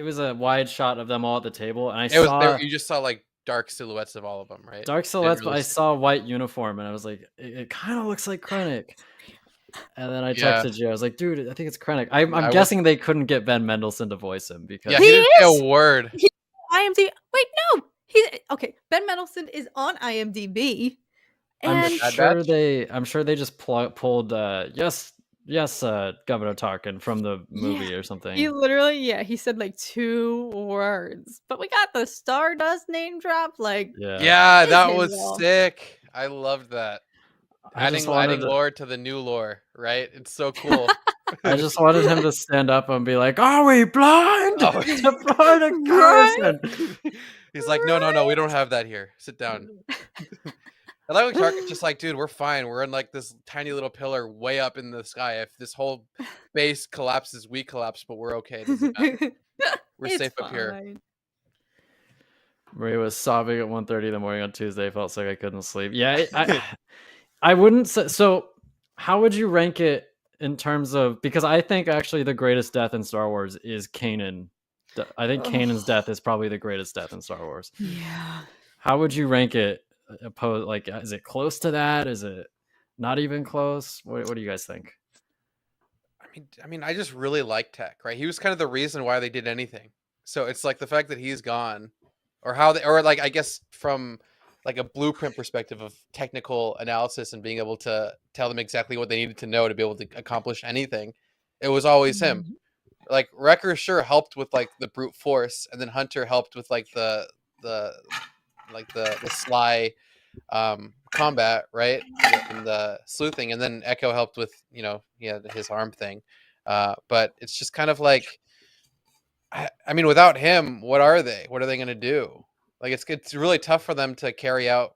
A: was a wide shot of them all at the table, and
B: you just saw like dark silhouettes of all of them, right?
A: Dark silhouettes, but I saw a white uniform, and I was like, it kind of looks like Krennic. And then I texted you. I was like, dude, I think it's Krennic. I'm guessing they couldn't get Ben Mendelsohn to voice him because
B: he didn't say a word.
C: IMDb. Wait, no. Ben Mendelsohn is on IMDb.
A: And I'm sure they just pulled yes, Governor Tarkin from the movie or something.
C: He literally, he said like 2 words, but we got the Stardust name drop. Like,
B: yeah, that was sick. I loved that. Adding lore to the new lore, right? It's so cool.
A: I just wanted him to stand up and be like, "Are we blind to find a person?"
B: He's like, "No, we don't have that here. Sit down." I like when Tarkin's just like, "Dude, we're fine. We're in like this tiny little pillar way up in the sky. If this whole base collapses, we collapse, but we're okay. We're safe up here."
A: Maria was sobbing at 1:30 in the morning on Tuesday. Felt like I couldn't sleep. Yeah, I wouldn't say so. How would you rank it in terms of, because I think actually the greatest death in Star Wars is Kanan. I think Kanan's death is probably the greatest death in Star Wars.
C: Yeah.
A: How would you rank it? Like, is it close to that? Is it not even close? What do you guys think?
B: I mean, I just really like Tech, right? He was kind of the reason why they did anything. So it's like the fact that he's gone, or like, I guess from like a blueprint perspective of technical analysis and being able to tell them exactly what they needed to know to be able to accomplish anything. It was always him. Like, Wrecker sure helped with like the brute force, and then Hunter helped with like the sly combat, right? And the sleuthing, and then Echo helped with, his arm thing. But it's just kind of like, I mean, without him, what are they going to do? Like, it's really tough for them to carry out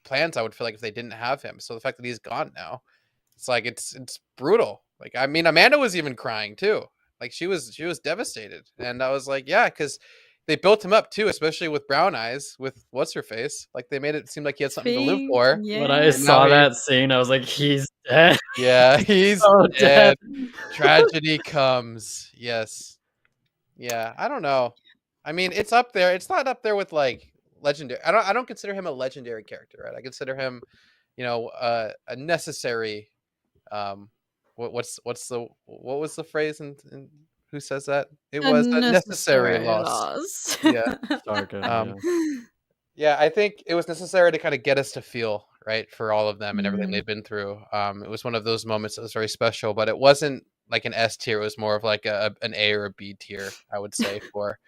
B: plans, I would feel like, if they didn't have him. So the fact that he's gone now, it's like, it's brutal. Like, I mean, Amanda was even crying too. Like, she was devastated. And I was like, yeah, because they built him up too, especially with Brown Eyes, with what's her face. Like, they made it seem like he had something to live for.
C: Yeah.
A: When I saw that scene, I was like, he's dead.
B: Yeah, he's so dead. Tragedy comes. Yes. Yeah, I don't know. I mean, it's up there. It's not up there with like legendary. I don't consider him a legendary character, right? I consider him, a necessary. What was the phrase in who says that? It was a necessary loss. Yeah. Yeah, I think it was necessary to kind of get us to feel right for all of them and everything they've been through. It was one of those moments that was very special, but it wasn't like an S tier. It was more of like an A or a B tier, I would say, for.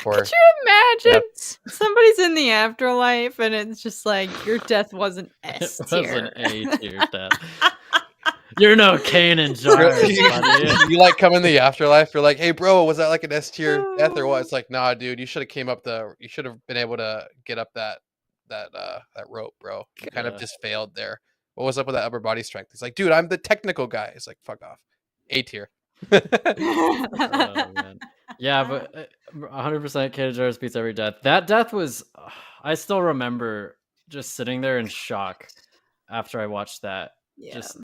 C: Could you imagine somebody's in the afterlife and it's just like, your death was an S tier.
A: It was an A tier death. You're no Kanan Jarrus, buddy.
B: You like come in the afterlife, you're like, hey bro, was that like an S tier death or what? It's like, nah, dude, you should have been able to get up that rope, bro. You kind of just failed there. What was up with that upper body strength? He's like, dude, I'm the technical guy. It's like, fuck off. A tier.
A: Oh, man. Yeah, but 100% Kanan Jarrus beats every death. That death was, I still remember just sitting there in shock after I watched that.
C: Yeah.
A: Just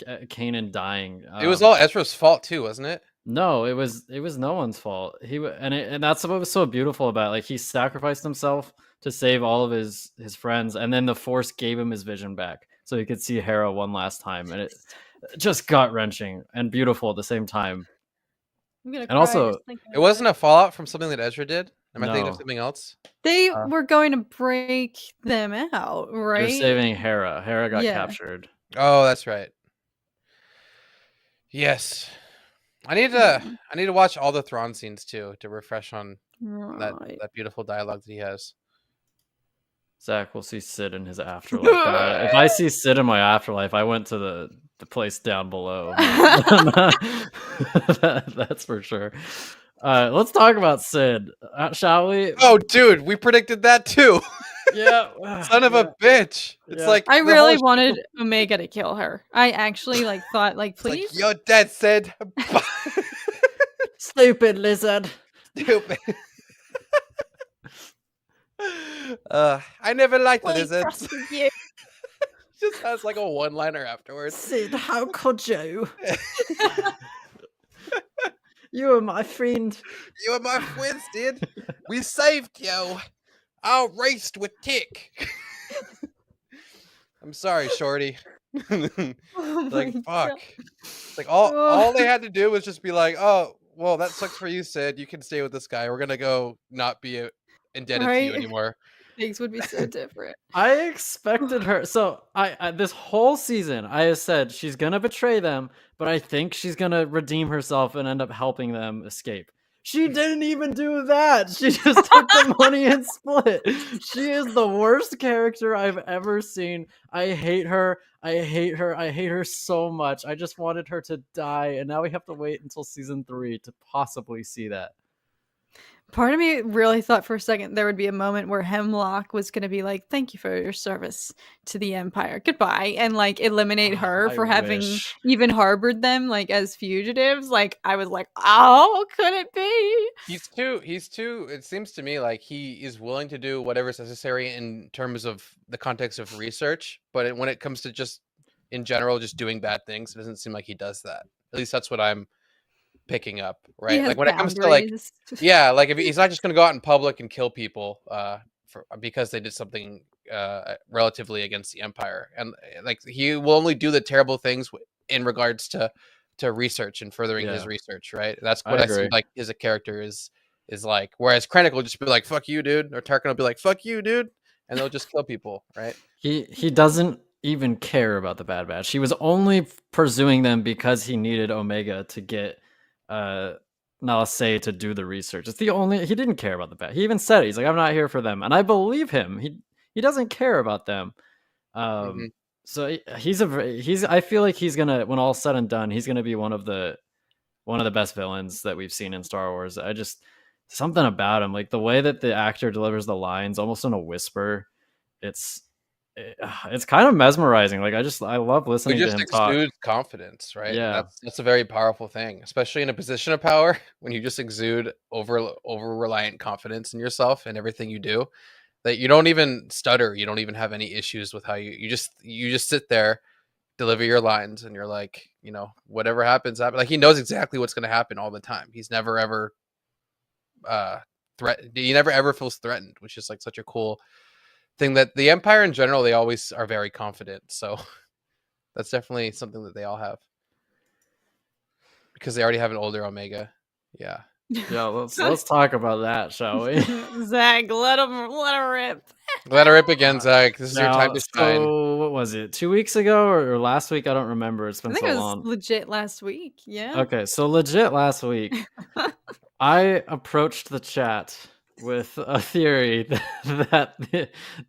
A: Kanan dying.
B: It was all Ezra's fault too, wasn't it?
A: No, it was no one's fault. And that's what was so beautiful about it. Like, he sacrificed himself to save all of his friends, and then the Force gave him his vision back so he could see Hera one last time, and it just gut-wrenching and beautiful at the same time.
C: And
A: also,
B: it wasn't a fallout from something that Ezra did. Am I thinking of
A: No.
B: something else?
C: They were going to break them out,
A: They're
C: right?
A: saving Hera. Hera got
C: Yeah.
A: captured.
B: Oh, that's right. Yes. I need to watch all the Thrawn scenes too to refresh on that
C: Right.
B: beautiful dialogue that he has.
A: Zach will see Sid in his afterlife. God, if I see Sid in my afterlife, I went to the place down below. That's for sure. Let's talk about Sid, shall we?
B: Oh, dude, we predicted that too.
A: Yeah.
B: Son of a bitch. It's
A: Yeah.
B: like
C: I
B: the
C: really
B: whole
C: wanted Omega to kill her. I actually thought
B: it's like,
C: please.
B: you're dead, Sid.
A: Stupid lizard.
B: Stupid. I never liked
C: We
B: lizards.
C: trusted you.
B: Just has like a one-liner afterwards.
A: Sid, how could you? You were my friend.
B: You were my friends, Sid. We saved you. I raced with Tick. I'm sorry, Shorty.
C: Oh
B: Like,
C: my
B: fuck.
C: God.
B: It's like all they had to do was just be like, oh, well, that sucks for you, Sid. You can stay with this guy. We're gonna go not be indebted to you
C: Right?
B: anymore.
C: Things would be so different.
A: I expected her. So I this whole season, I have said she's gonna betray them, but I think she's gonna redeem herself and end up helping them escape. She didn't even do that. She just took the money and split. She is the worst character I've ever seen. I hate her. I hate her. I hate her so much. I just wanted her to die, and now we have to wait until season 3 to possibly see that.
C: Part of me really thought for a second there would be a moment where Hemlock was going to be like, "Thank you for your service to the Empire. Goodbye," and eliminate her for having
A: wish.
C: even harbored them as fugitives. I was like, "Oh, could it be?"
B: He's too. It seems to me like he is willing to do whatever's necessary in terms of the context of research, but when it comes to just in general, just doing bad things, it doesn't seem like he does that. At least that's what I'm picking up, right?
C: He has
B: Like when it comes to
C: boundaries.
B: yeah, like if he's not just going to go out in public and kill people because they did something relatively against the Empire, and like he will only do the terrible things in regards to research and furthering his research, right? That's what I see like as a character is like. Whereas Krennic will just be like, "Fuck you, dude," or Tarkin will be like, "Fuck you, dude," and they'll just kill people, right?
A: He doesn't even care about the Bad Batch. He was only pursuing them because he needed Omega to get Nala-Se to do the research. It's the only. He didn't care about the Bad. He even said it. He's like, "I'm not here for them," and I believe him. He doesn't care about them. So he's I feel like he's gonna, when all's said and done, he's gonna be one of the best villains that we've seen in Star Wars. I just, something about him, like the way that the actor delivers the lines almost in a whisper. It's kind of mesmerizing. Like I love listening to him talk.
B: Exudes confidence, right?
A: Yeah,
B: And that's a very powerful thing, especially in a position of power when you just exude over reliant confidence in yourself and everything you do. That you don't even stutter, you don't even have any issues with how you just sit there, deliver your lines, and you're like, whatever happens. Like he knows exactly what's going to happen all the time. He's never ever threatened. He never ever feels threatened, which is like such a cool thing. That the Empire in general, they always are very confident. So that's definitely something that they all have because they already have an older Omega. Yeah.
A: Let's talk about that, shall we?
C: Zach, let her rip.
B: Let her rip again, Zach. This is your time to shine.
A: So what was it? 2 weeks ago or last week? I don't remember. It's been
C: I think
A: so
C: it was
A: long.
C: legit last week. Yeah.
A: Okay, so legit last week, I approached the chat with a theory that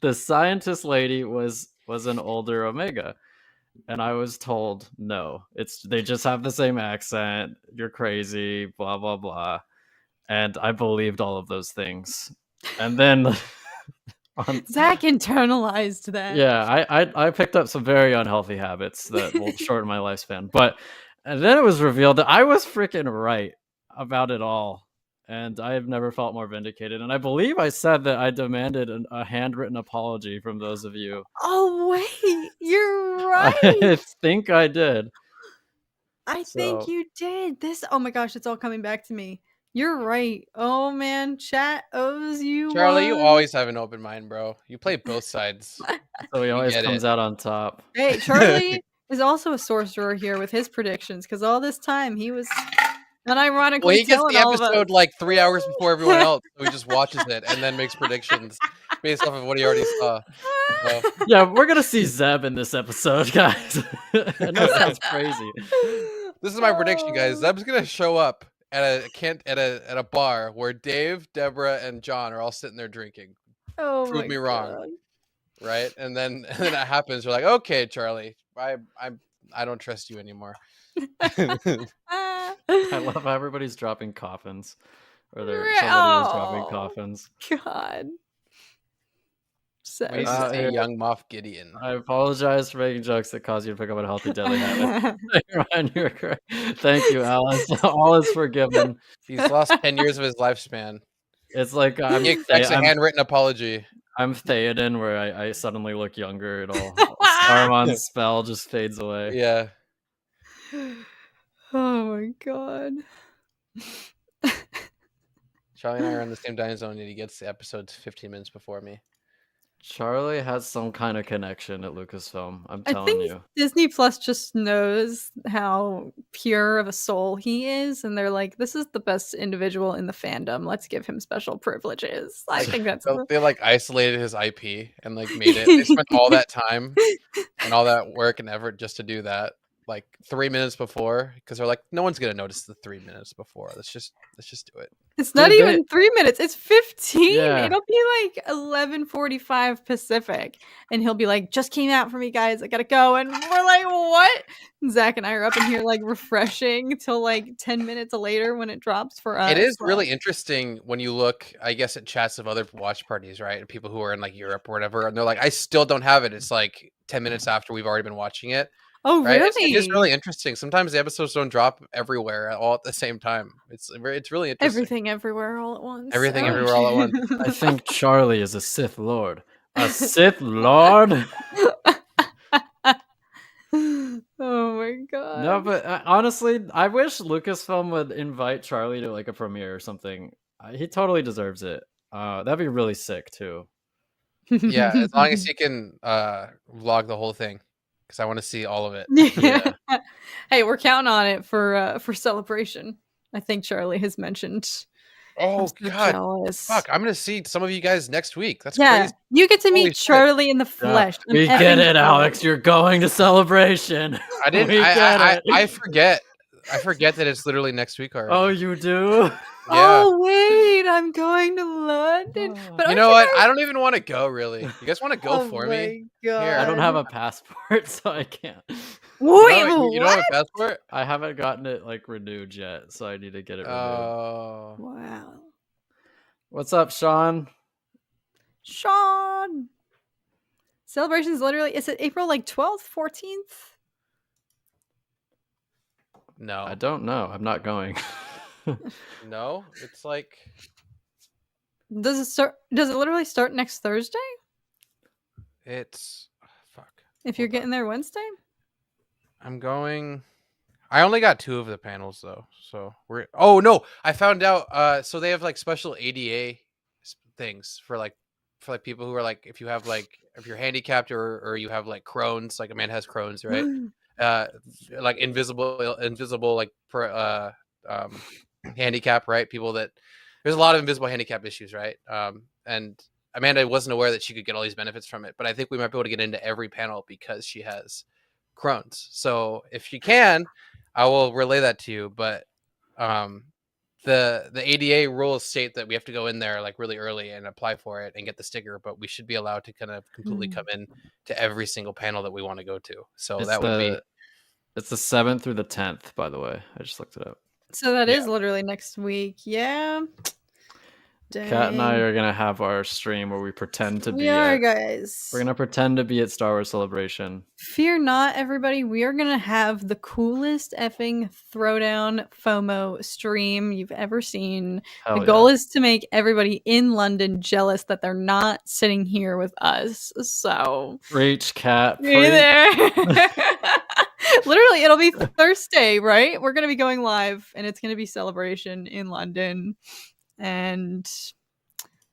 A: the scientist lady was an older Omega. And I was told, no, they just have the same accent. You're crazy, blah, blah, blah. And I believed all of those things. And then
C: Zach internalized that.
A: Yeah, I picked up some very unhealthy habits that will shorten my lifespan. And then it was revealed that I was freaking right about it all. And I have never felt more vindicated. And I believe I said that I demanded a handwritten apology from those of you.
C: Oh, wait. You're right.
A: I think I did.
C: I think you did. Oh my gosh, it's all coming back to me. You're right. Oh man, chat owes you
B: Charlie,
C: one.
B: you always have an open mind, bro. You play both sides.
A: So he always comes out on top.
C: Hey, Charlie is also a sorcerer here with his predictions because all this time he was unironically
B: Well, he gets
C: telling
B: the
C: all of us.
B: episode like 3 hours before everyone else, so he just watches it and then makes predictions based off of what he already saw. So.
A: Yeah, we're gonna see Zeb in this episode, guys. I know it sounds crazy.
B: This is my prediction, guys. Zeb's gonna show up at a bar where Dave, Deborah, and John are all sitting there drinking.
C: Oh
B: Prove
C: my
B: me wrong,
C: God.
B: right? And then it happens. You're like, okay, Charlie, I don't trust you anymore.
A: I love how everybody's dropping coffins, or somebody is dropping
C: Oh,
A: coffins.
C: God. So
B: We used to say
A: yeah.
B: young Moff Gideon.
A: I apologize for making jokes that cause you to pick up a healthy deadly habit. Ryan, you're correct. Thank you, Alice. All is forgiven.
B: He's lost 10 years of his lifespan.
A: It's like
B: He expects a handwritten apology.
A: I'm Theoden, where I suddenly look younger. It all Saruman's spell just fades away.
B: Yeah.
C: Oh my God.
B: Charlie and I are in the same time zone, and he gets the episodes 15 minutes before me.
A: Charlie has some kind of connection at Lucasfilm. I'm
C: I
A: telling
C: think
A: you.
C: Disney Plus just knows how pure of a soul he is, and they're like, "This is the best individual in the fandom. Let's give him special privileges." I think that's
B: So they like isolated his IP and like made it. They spent all that time and all that work and effort just to do that, like 3 minutes before, because they're like, no one's gonna notice the 3 minutes before. Let's just do it.
C: It's not
A: Dude,
C: even 3 minutes. It's 15.
A: Yeah.
C: It'll be like 11:45 Pacific, and he'll be like, "Just came out for me, guys. I gotta go." And we're like, "What?" And Zach and I are up in here like refreshing till like 10 minutes later when it drops for us.
B: It is
C: Like,
B: really interesting when you look, I guess, at chats of other watch parties, right? And people who are in like Europe or whatever, and they're like, I still don't have it. It's like 10 minutes after we've already been watching it.
C: oh,
B: Right?
C: really?
B: It is really interesting. Sometimes the episodes don't drop everywhere all at the same time. It's really interesting.
C: Everything everywhere all at once.
B: Everything
C: Oh.
B: everywhere all at once.
A: I think Charlie is a Sith Lord. A Sith Lord?
C: Oh my God.
A: No, but honestly, I wish Lucasfilm would invite Charlie to like a premiere or something. He totally deserves it. That'd be really sick too.
B: Yeah, as long as he can vlog the whole thing, because I want to see all of it.
A: Yeah.
C: Hey, we're counting on it for Celebration. I think Charlie has mentioned.
B: Oh
C: I'm so
B: God,
C: jealous.
B: fuck! I'm gonna see some of you guys next week. That's
C: Yeah,
B: crazy.
C: you get to
B: Holy
C: meet
B: shit.
C: Charlie in the flesh. I'm
A: We get
C: effing
A: it, Alex.
C: thrilled.
A: You're going to Celebration.
B: I didn't.
A: We get it.
B: I forget. I forget that it's literally next week already.
A: Oh, you do?
B: Yeah.
C: Oh wait, I'm going to London. But
B: You
C: aren't
B: know what?
C: guys-
B: I don't even want to go. Really, you guys want to go
C: Oh
B: for
C: my
B: me?
C: God.
B: Here.
A: I don't have a passport, so I can't.
C: Wait,
B: You don't have
C: what?
B: a passport?
A: I haven't gotten it like renewed yet, so I need to get it renewed.
B: Oh.
C: Wow.
A: What's up, Sean?
C: Sean. Celebration is literally, is it April like 12th, 14th?
B: No.
A: I don't know. I'm not going.
B: No. It's like.
C: Does it literally start next Thursday?
B: It's. Fuck.
C: If you're
B: Hold on.
C: getting there Wednesday?
B: I'm going. I only got 2 of the panels though, so we're. Oh no! I found out. So they have like special ADA things for like people who are like, if you have like, if you're handicapped or you have like Crohn's, like a man has Crohn's, right? Like invisible like handicap, right? People that there's a lot of invisible handicap issues, right? And Amanda wasn't aware that she could get all these benefits from it, but I think we might be able to get into every panel because she has Crohn's. So if she can, I will relay that to you. But the ADA rules state that we have to go in there like really early and apply for it and get the sticker, but we should be allowed to kind of completely come in to every single panel that we want to go to. So
A: It's
B: that would be.
A: It's the 7th through the 10th, by the way. I just looked it up.
C: So that is literally next week. Yeah.
A: Kat and I
C: Dang.
A: are gonna have our stream where we pretend to be.
C: We are, guys.
A: We're gonna pretend to be at Star Wars Celebration.
C: Fear not, everybody. We are going to have the coolest effing throwdown FOMO stream you've ever seen.
A: Hell
C: The goal is to make everybody in London jealous that they're not sitting here with us. So,
A: Preach, Kat.
C: be there. Literally, it'll be Thursday, right? We're going to be going live, and it's going to be Celebration in London. And,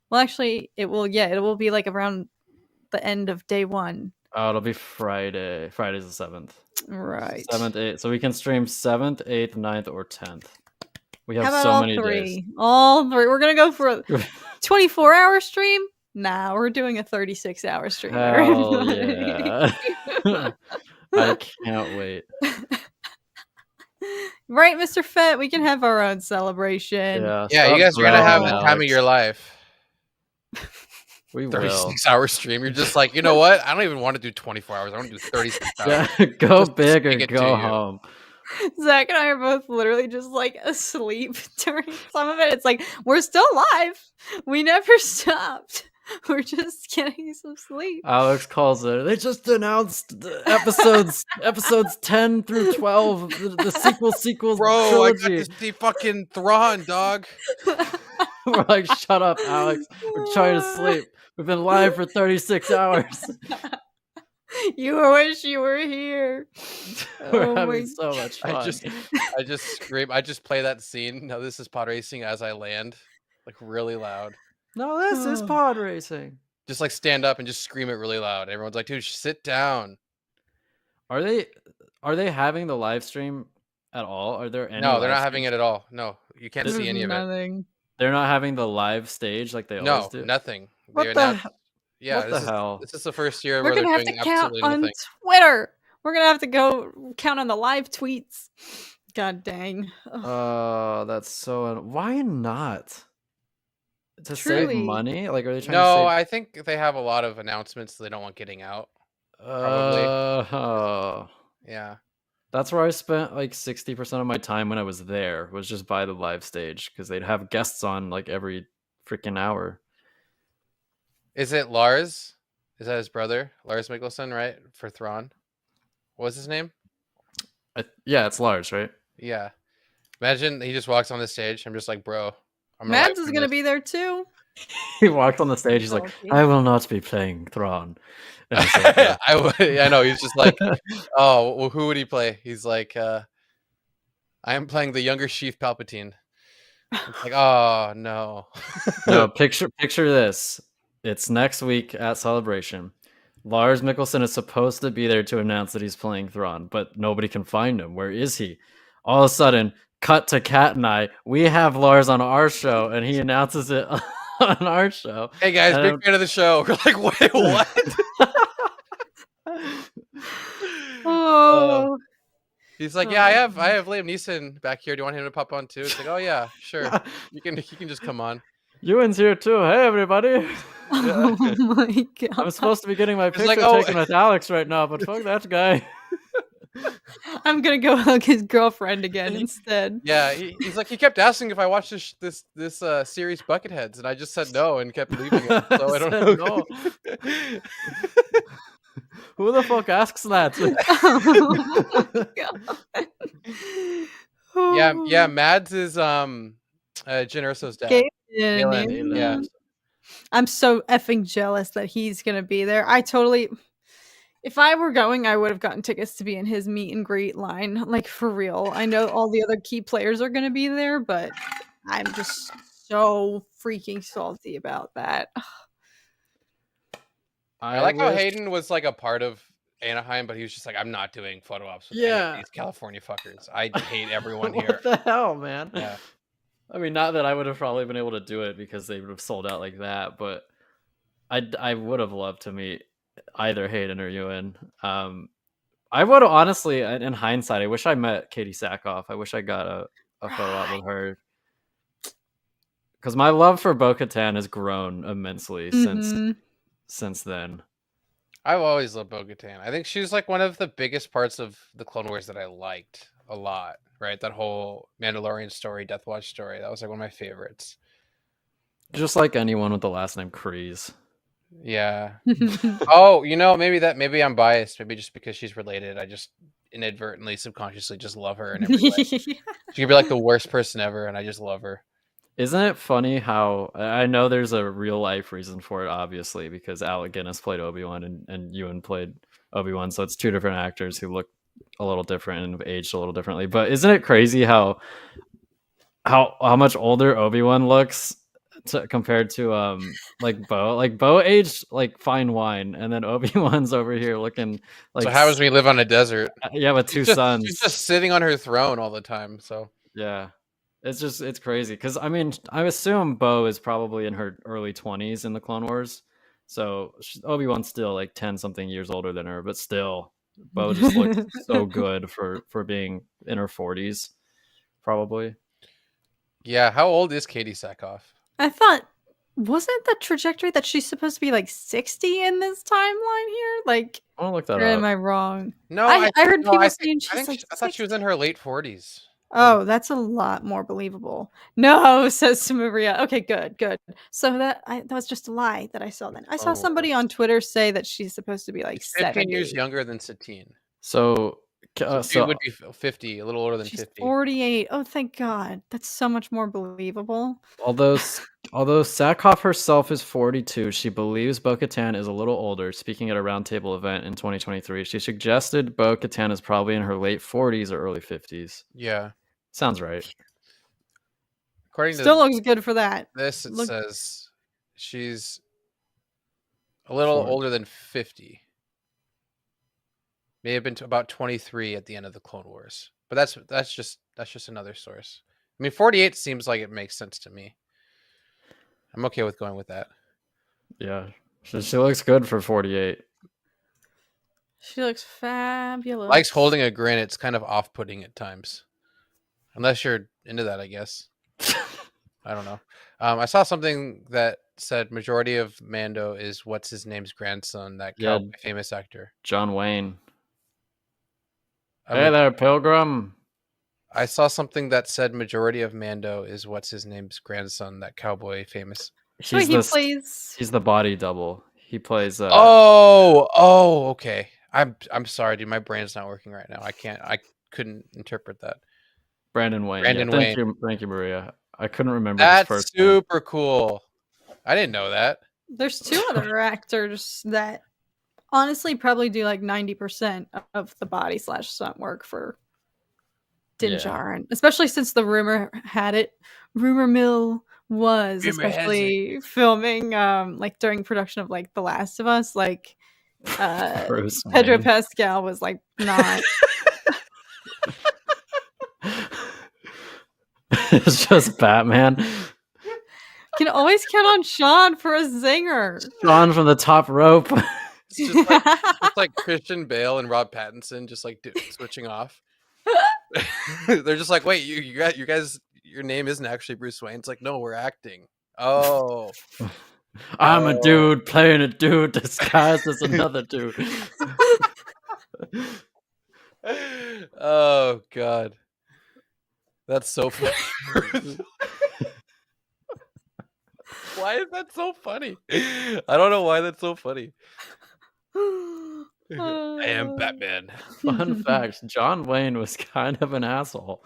C: well, actually, it will be like around the end of day 1.
A: Oh, it'll be Friday. Friday's the 7th.
C: Right.
A: 7th, 8th. So we can stream 7th, 8th, 9th, or 10th. We have
C: How about
A: so
C: all
A: many
C: three?
A: days.
C: All three. We're gonna go for a 24-hour stream. Nah, we're doing a 36-hour stream.
A: Hell
C: everybody.
A: yeah. I can't wait.
C: Right, Mr. Fett? We can have our own celebration.
A: Yeah,
B: Yeah, you
A: stop
B: guys are gonna have
A: bragging,
B: the time of
A: Alex.
B: your life.
A: We will.
B: 36-hour stream. You're just like, you know what? I don't even want to do 24 hours. I want to do 36 hours.
A: Yeah, go
B: Just
A: big or
B: stick it to
A: go
B: you.
A: home.
C: Zach and I are both literally just like asleep during some of it. It's like we're still live. We never stopped. We're just getting some sleep.
A: Alex calls it. They just announced the episodes 10 through 12, the sequels
B: Bro,
A: trilogy.
B: I got to see fucking Thrawn, dog.
A: We're like, shut up, Alex. We're trying to sleep. We've been live for 36 hours.
C: You wish you were here.
A: We're
C: Oh
A: having
C: my-
A: so much fun.
B: I just scream. I just play that scene. No, this is pod racing as I land, like really loud.
A: No, this is pod racing.
B: Just like stand up and just scream it really loud. Everyone's like, dude, sit down.
A: Are they having the live stream at all? Are there any?
B: No, they're
A: live
B: not having
A: streams?
B: it at all. No, you can't
C: There's
B: see any of it.
C: nothing.
A: They're not having the live stage like they always
B: No,
A: do.
B: nothing.
A: What
B: They
A: the
B: announced-
A: hell?
B: Yeah,
A: What the hell?
B: This is the first year
C: We're
B: where they're
C: gonna have
B: doing
C: to count
B: absolutely
C: on
B: nothing.
C: Twitter. We're gonna have to go count on the live tweets. God dang. Ugh.
A: Oh, that's so. Why not? To save
C: Truly.
A: money? Like, are they trying
B: No,
A: to
B: I think they have a lot of announcements they don't want getting out.
A: save?
B: probably.
A: Oh,
B: Yeah.
A: that's where I spent like 60% of my time when I was there. Was just by the live stage because they'd have guests on like every freaking hour.
B: Is it Lars? Is that his brother? Lars Mikkelsen, right? For Thrawn. What was his name?
A: Yeah, it's Lars, right?
B: Yeah. Imagine he just walks on the stage. I'm just like, bro. I'm gonna
C: Mads
B: live
C: is
B: from
C: gonna
B: this.
C: be there too.
A: He walked on the stage. He's like,
C: Okay.
A: "I will not be playing Thrawn." And it's like, yeah.
B: I know. He's just like, oh, well, who would he play? He's like, I am playing the younger Sheev Palpatine. It's like, oh no.
A: No, picture this. It's next week at Celebration. Lars Mikkelsen is supposed to be there to announce that he's playing Thrawn, but nobody can find him. Where is he? All of a sudden, cut to Kat and I. We have Lars on our show, and he announces it on our show.
B: Hey guys,
A: And
B: big fan of the show. We're like, wait, what?
C: Oh,
B: He's like, yeah, I have Liam Neeson back here. Do you want him to pop on too? It's like, oh yeah, sure. He can just come on.
A: Ewan's here too. Hey, everybody.
C: oh my god!
A: I'm supposed to be getting my
B: It's
A: picture
B: like, oh.
A: taken with Alex right now, but fuck that guy.
C: I'm gonna go hug his girlfriend again instead.
B: Yeah, he's like, he kept asking if I watched this series Bucketheads, and I just said no and kept leaving it. So I don't
A: Said
B: know.
A: no. Who the fuck asks that?
B: Yeah, Mads is Jyn Erso's dad.
C: Galen,
B: Yeah.
C: I'm so effing jealous that he's gonna be there. If I were going, I would have gotten tickets to be in his meet and greet line. Like, for real. I know all the other key players are gonna be there, but I'm just so freaking salty about that.
B: I like how
A: wish-
B: Hayden was like a part of Anaheim, but he was just like, I'm not doing photo ops with
A: Yeah.
B: these California fuckers. I hate everyone here.
A: What the hell, man?
B: Yeah.
A: I mean, not that I would have probably been able to do it because they would have sold out like that, but I would have loved to meet either Hayden or Ewan. I would honestly, in hindsight, I wish I met Katie Sackhoff. I wish I got a photo op with her. Because my love for Bo-Katan has grown immensely
C: Mhm.
A: since then.
B: I've always loved Bo-Katan. I think she was like one of the biggest parts of the Clone Wars that I liked a lot, right? That whole Mandalorian story, Death Watch story. That was like one of my favorites.
A: Just like anyone with the last name Kryze.
B: Yeah. Oh, maybe I'm biased. Maybe just because she's related, I just inadvertently, subconsciously just love her in every way. She could be like the worst person ever, and I just love her.
A: Isn't it funny how I know there's a real life reason for it, obviously, because Alec Guinness played Obi-Wan and Ewan played Obi-Wan, so it's two different actors who look a little different and have aged a little differently. But isn't it crazy how much older Obi-Wan looks compared to like Bo? Like Bo aged like fine wine, and then Obi-Wan's over here looking like
B: So how does we live on a desert?
A: yeah, with two
B: She's
A: sons.
B: just sitting on her throne all the time. So
A: Yeah. It's crazy because I mean I assume Bo is probably in her early 20s in the Clone Wars, so Obi-Wan's still like 10 something years older than her, but still Bo just looks so good for being in her 40s, probably.
B: Yeah, how old is Katie Sackhoff?
C: I thought, wasn't the trajectory that she's supposed to be like 60 in this timeline here? Like,
A: I want to look that
C: or am
A: up.
C: I wrong?
B: No,
C: I heard
B: no,
C: people
B: I
C: saying
B: I
C: she's
B: think
C: like
B: I thought she was in
C: 60.
B: her late 40s.
C: Oh, that's a lot more believable. No, says Maria. Okay, good. So that was just a lie that I saw then. I saw
B: Clone
C: somebody
B: Wars.
C: on Twitter say that she's supposed to be like
B: She's 15 years
C: 70.
B: younger than Satine.
A: So
B: So she would be 50, a little older than
C: She's
B: 50.
C: 48. Oh, thank God. That's so much more believable.
A: although Sackhoff herself is 42, she believes Bo-Katan is a little older. Speaking at a roundtable event in 2023, she suggested Bo-Katan is probably in her late 40s or early 50s.
B: Yeah.
A: Sounds right.
B: According
C: Still
B: to
C: looks good for that.
B: this, it
C: Look,
B: says she's a little
A: 40.
B: older than 50. May have been to about 23 at the end of the Clone Wars. But that's just another source. I mean, 48 seems like it makes sense to me. I'm okay with going with that.
A: Yeah, she looks good for 48.
C: she looks fabulous.
B: Likes holding a grin. It's kind of off-putting at times. Unless you're into that, I guess. I don't know. I saw something that said majority of Mando is what's his name's grandson, that
A: Yeah.
B: cowboy famous actor.
A: John Wayne.
B: A
A: Hey
B: ma-
A: there, Pilgrim.
B: I saw something that said majority of Mando is what's his name's grandson, that cowboy famous.
C: So
A: He's
C: he
A: the
C: plays.
A: he's the body double. He plays
B: Okay. I'm sorry, dude. My brain's not working right now. I couldn't interpret that.
A: Brandon Wayne.
B: Brandon
A: Yeah,
B: Wayne.
A: thank you, Maria. I couldn't remember his
B: That's
A: first name.
B: super cool. I didn't know that.
C: There's two other actors that honestly probably do like 90% of the body / stunt work for Din
A: Yeah.
C: Djarin, especially since the rumor mill was
B: Rumor has
C: especially filming like during production of like The Last of Us, like
A: Bruce
C: Pedro
A: Wayne.
C: Pascal was like not.
A: It's just Batman.
C: Can always count on Sean for a zinger.
A: Sean from the top rope.
B: It's just like Christian Bale and Rob Pattinson just like switching off. They're just like, wait, you guys, your name isn't actually Bruce Wayne. It's like, no, we're acting. Oh,
A: I'm a dude playing a dude disguised as another dude.
B: Oh God, that's so funny. Why is that so funny? I don't know why that's so funny. I am Batman.
A: Fun fact: John Wayne was kind of an asshole.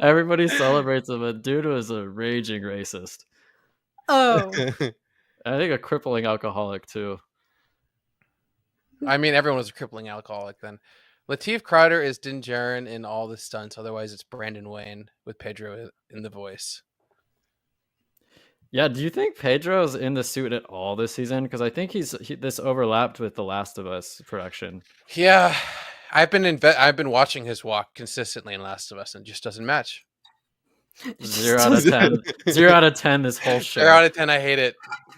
A: Everybody celebrates him, but dude was a raging racist.
C: Oh,
A: I think a crippling alcoholic too.
B: I mean, everyone was a crippling alcoholic then. Lateef Crowder is Din Djarin in all the stunts. Otherwise, it's Brandon Wayne with Pedro in the voice.
A: Yeah, do you think Pedro's in the suit at all this season? Because I think this overlapped with The Last of Us production.
B: Yeah, I've been watching his walk consistently in Last of Us, and it just doesn't match.
A: 0 out of 10. 0 out of 10. This whole show.
B: 0 out of 10. I hate it.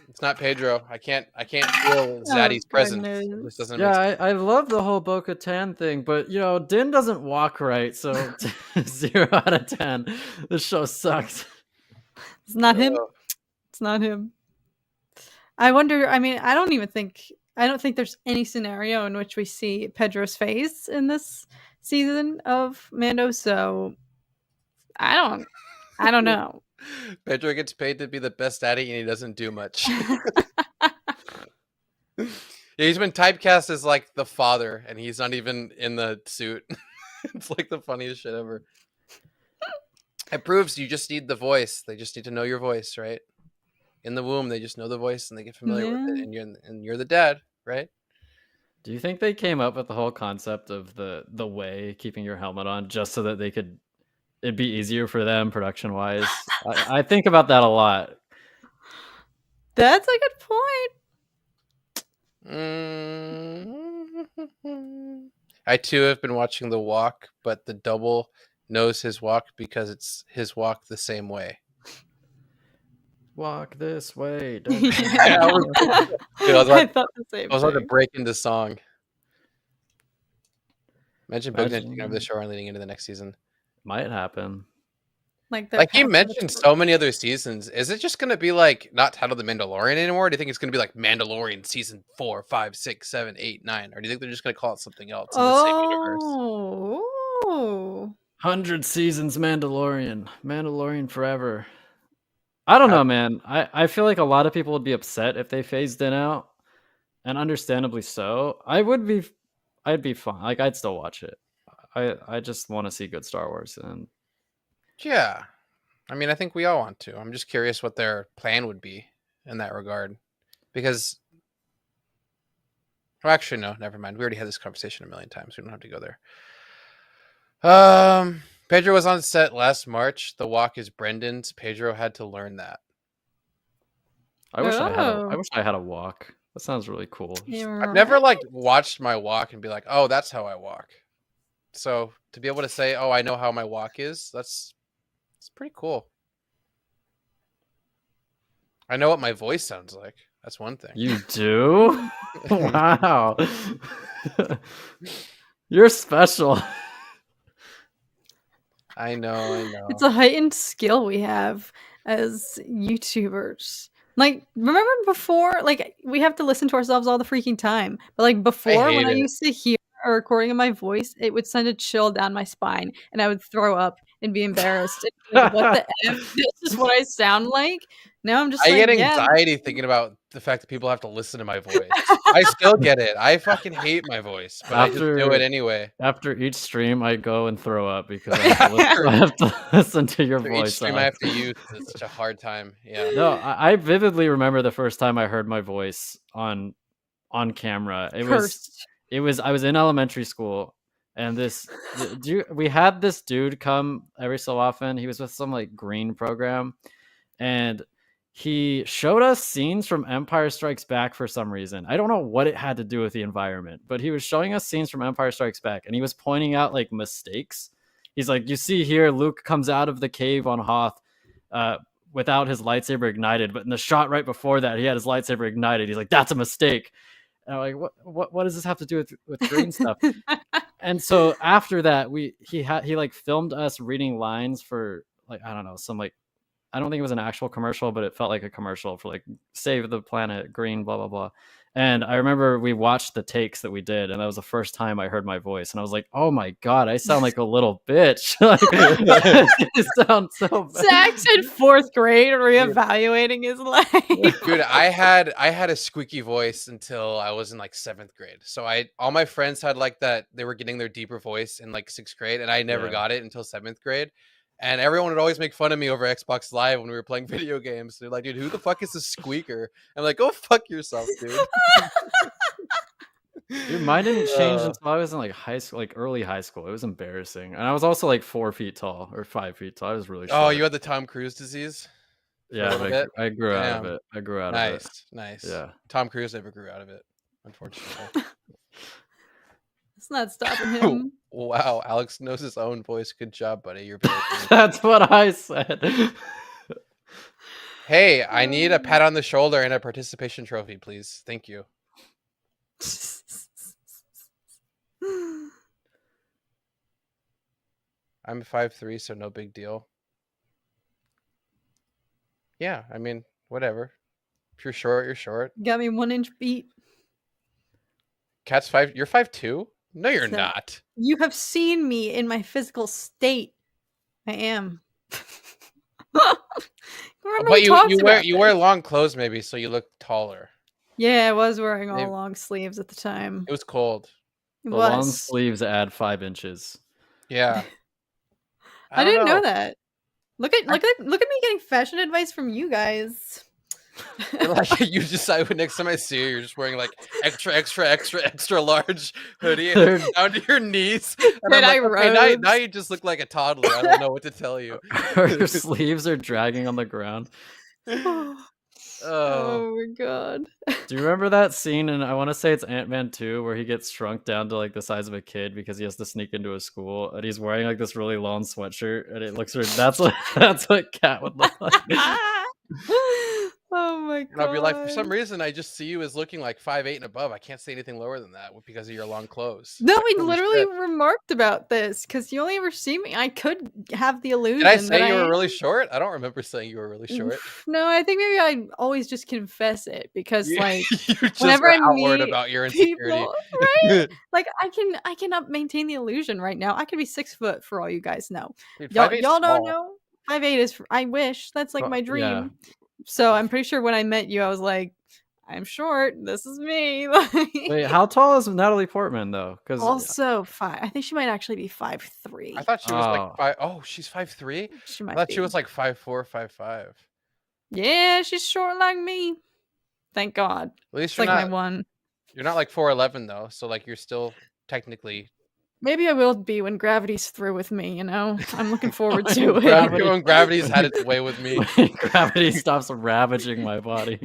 B: It's not Pedro. I can't feel Zaddy's presence. It just doesn't make sense.
A: I love the whole Bo-Katan thing, but Din doesn't walk right, so 0 out of 10. This show sucks.
C: it's not him. It's not him. I wonder. I mean, I don't think there's any scenario in which we see Pedro's face in this season of Mando. So I don't know.
B: Pedro gets paid to be the best at it, and he doesn't do much. Yeah, he's been typecast as like the father, and he's not even in the suit. It's like the funniest shit ever. It proves you just need the voice. They just need to know your voice, right? In the womb, they just know the voice and they get familiar with it, and you're the dad, right?
A: Do you think they came up with the whole concept of the way keeping your helmet on just so that it'd be easier for them production wise? I think about that a lot.
C: That's a good point.
B: I too have been watching The Walk, but the double knows his walk because it's his walk the same way.
A: Walk this way.
B: Dude, I was
C: I
B: about,
C: thought the same
B: I was about to
C: thing.
B: break into song. Imagine Bogdan
A: Imagine-
B: taking over the show and leading into the next season.
A: Might happen.
C: Like
B: Like you mentioned so many other seasons. Is it just going to be like not titled The Mandalorian anymore? Or do you think it's going to be like Mandalorian season 4, 5, 6, 7, 8, 9? Or do you think they're just going to call it something else in the same universe?
C: Oh.
A: 100 seasons Mandalorian. Mandalorian forever. I don't know, man. I feel like a lot of people would be upset if they phased in out. And understandably so. I'd be fine. Like I'd still watch it. I just want to see good Star Wars, and
B: Yeah. I mean, I think we all want to. I'm just curious what their plan would be in that regard. Because, well, actually, no, never mind. We already had this conversation a million times. We don't have to go there. Pedro was on set last March. The walk is Brendan's. Pedro had to learn that.
A: I wish I had a walk. That sounds really cool.
B: I've never like watched my walk and be like, oh, that's how I walk. So to be able to say, oh, I know how my walk is, it's pretty cool. I know what my voice sounds like. That's one thing.
A: You do? Wow. You're special.
B: I know.
C: It's a heightened skill we have as YouTubers. Like, remember before, like, we have to listen to ourselves all the freaking time. But, like, before, when I used to hear a recording of my voice, it would send a chill down my spine, and I would throw up and be embarrassed. Like, what the F? This is what I sound like? Now I'm just
B: I get anxiety thinking about the fact that people have to listen to my voice. I still get it. I fucking hate my voice, but I just do it anyway.
A: After each stream, I go and throw up because I have to listen to your voice.
B: Each stream I have to use. It's such a hard time. Yeah.
A: No, I vividly remember the first time I heard my voice on camera. I was in elementary school, and we had this dude come every so often. He was with some like green program, and he showed us scenes from Empire Strikes Back for some reason. I don't know what it had to do with the environment, but he was showing us scenes from Empire Strikes Back, and he was pointing out like mistakes. He's like, you see here, Luke comes out of the cave on Hoth without his lightsaber ignited, but in the shot right before that, he had his lightsaber ignited. He's like, that's a mistake. And I'm like, what does this have to do with green stuff? And so after that, he like filmed us reading lines for like, I don't know, some like, I don't think it was an actual commercial, but it felt like a commercial for like save the planet, green, blah, blah, blah. And I remember we watched the takes that we did, and that was the first time I heard my voice. And I was like, oh my God, I sound like a little bitch. It sounds so bad.
C: Zach's in 4th grade reevaluating his life.
B: Dude, I had a squeaky voice until I was in like 7th grade. So all my friends had like that, they were getting their deeper voice in like 6th grade, and I never got it until 7th grade. And everyone would always make fun of me over Xbox Live when we were playing video games. They're like, dude, who the fuck is this squeaker? I'm like, go fuck yourself, dude.
A: Dude, mine didn't change until I was in like high school, like early high school. It was embarrassing. And I was also like 4 feet tall or 5 feet tall. I was really short.
B: Oh, you had the Tom Cruise disease?
A: Yeah, I grew out of it. I grew out of it.
B: Nice.
A: Yeah.
B: Tom Cruise never grew out of it, unfortunately.
C: It's not stopping him.
B: Wow, Alex knows his own voice. Good job, buddy. You're very good.
A: That's what I said.
B: Hey, I need a pat on the shoulder and a participation trophy, please. Thank you. I'm 5'3", so no big deal. Yeah, I mean, whatever. If you're short, you're short.
C: Got me 1 inch beat.
B: Cat's 5. You're 5'2"? No, you're not.
C: You have seen me in my physical state. I am.
B: But you wear long clothes maybe, so you look taller.
C: Yeah, I was wearing all long sleeves at the time.
B: It was cold.
A: The long sleeves add 5 inches.
B: Yeah.
C: I didn't know that. Look at me getting fashion advice from you guys.
B: Like you decide next time I see you, you're just wearing like extra large hoodie down to your knees. And I'm like, okay, now you just look like a toddler. I don't know what to tell you.
A: Your sleeves are dragging on the ground.
C: Oh my god.
A: Do you remember that scene? And I want to say it's Ant-Man 2, where he gets shrunk down to like the size of a kid because he has to sneak into a school, and he's wearing like this really long sweatshirt, and it looks. That's what Cat would look like.
C: Oh my god.
B: And I'll be like, for some reason, I just see you as looking like 5'8" and above. I can't see anything lower than that because of your long clothes.
C: No,
B: Like,
C: we
B: holy
C: literally
B: shit.
C: remarked about this because you only ever see me. I could have the illusion.
B: Did I say
C: that
B: you
C: I
B: were really
C: am.
B: short? I don't remember saying you were really short.
C: No, I think maybe I always just confess it because, like,
B: You just
C: whenever
B: were
C: I
B: outward
C: meet
B: about your insecurity.
C: people, right? Like, I cannot maintain the illusion right now. I could be 6 foot for all you guys know.
B: Dude,
C: Y'all
B: 5'8"
C: don't
B: small.
C: know. 5'8" is. I wish that's like
A: Well,
C: my dream.
A: yeah.
C: So I'm pretty sure when I met you, I was like, I'm short. This is me.
A: Wait, how tall is Natalie Portman though? Because
C: Also 5. I think she might actually be 5'3".
B: I thought she was like
A: Oh.
B: 5. Oh, she's 5'3"?
C: She
B: I
C: might
B: thought
C: be.
B: she was like 5'4", 5'5".
C: Yeah, she's short like me. Thank God.
B: At least
C: It's
B: you're
C: like my
B: not.
C: one.
B: You're not like 4'11" though, so like you're still technically.
C: Maybe I will be when gravity's through with me, you know? I'm looking forward
A: When
C: to it.
A: gravity-
B: When gravity's had its way with me.
A: when gravity stops ravaging my body.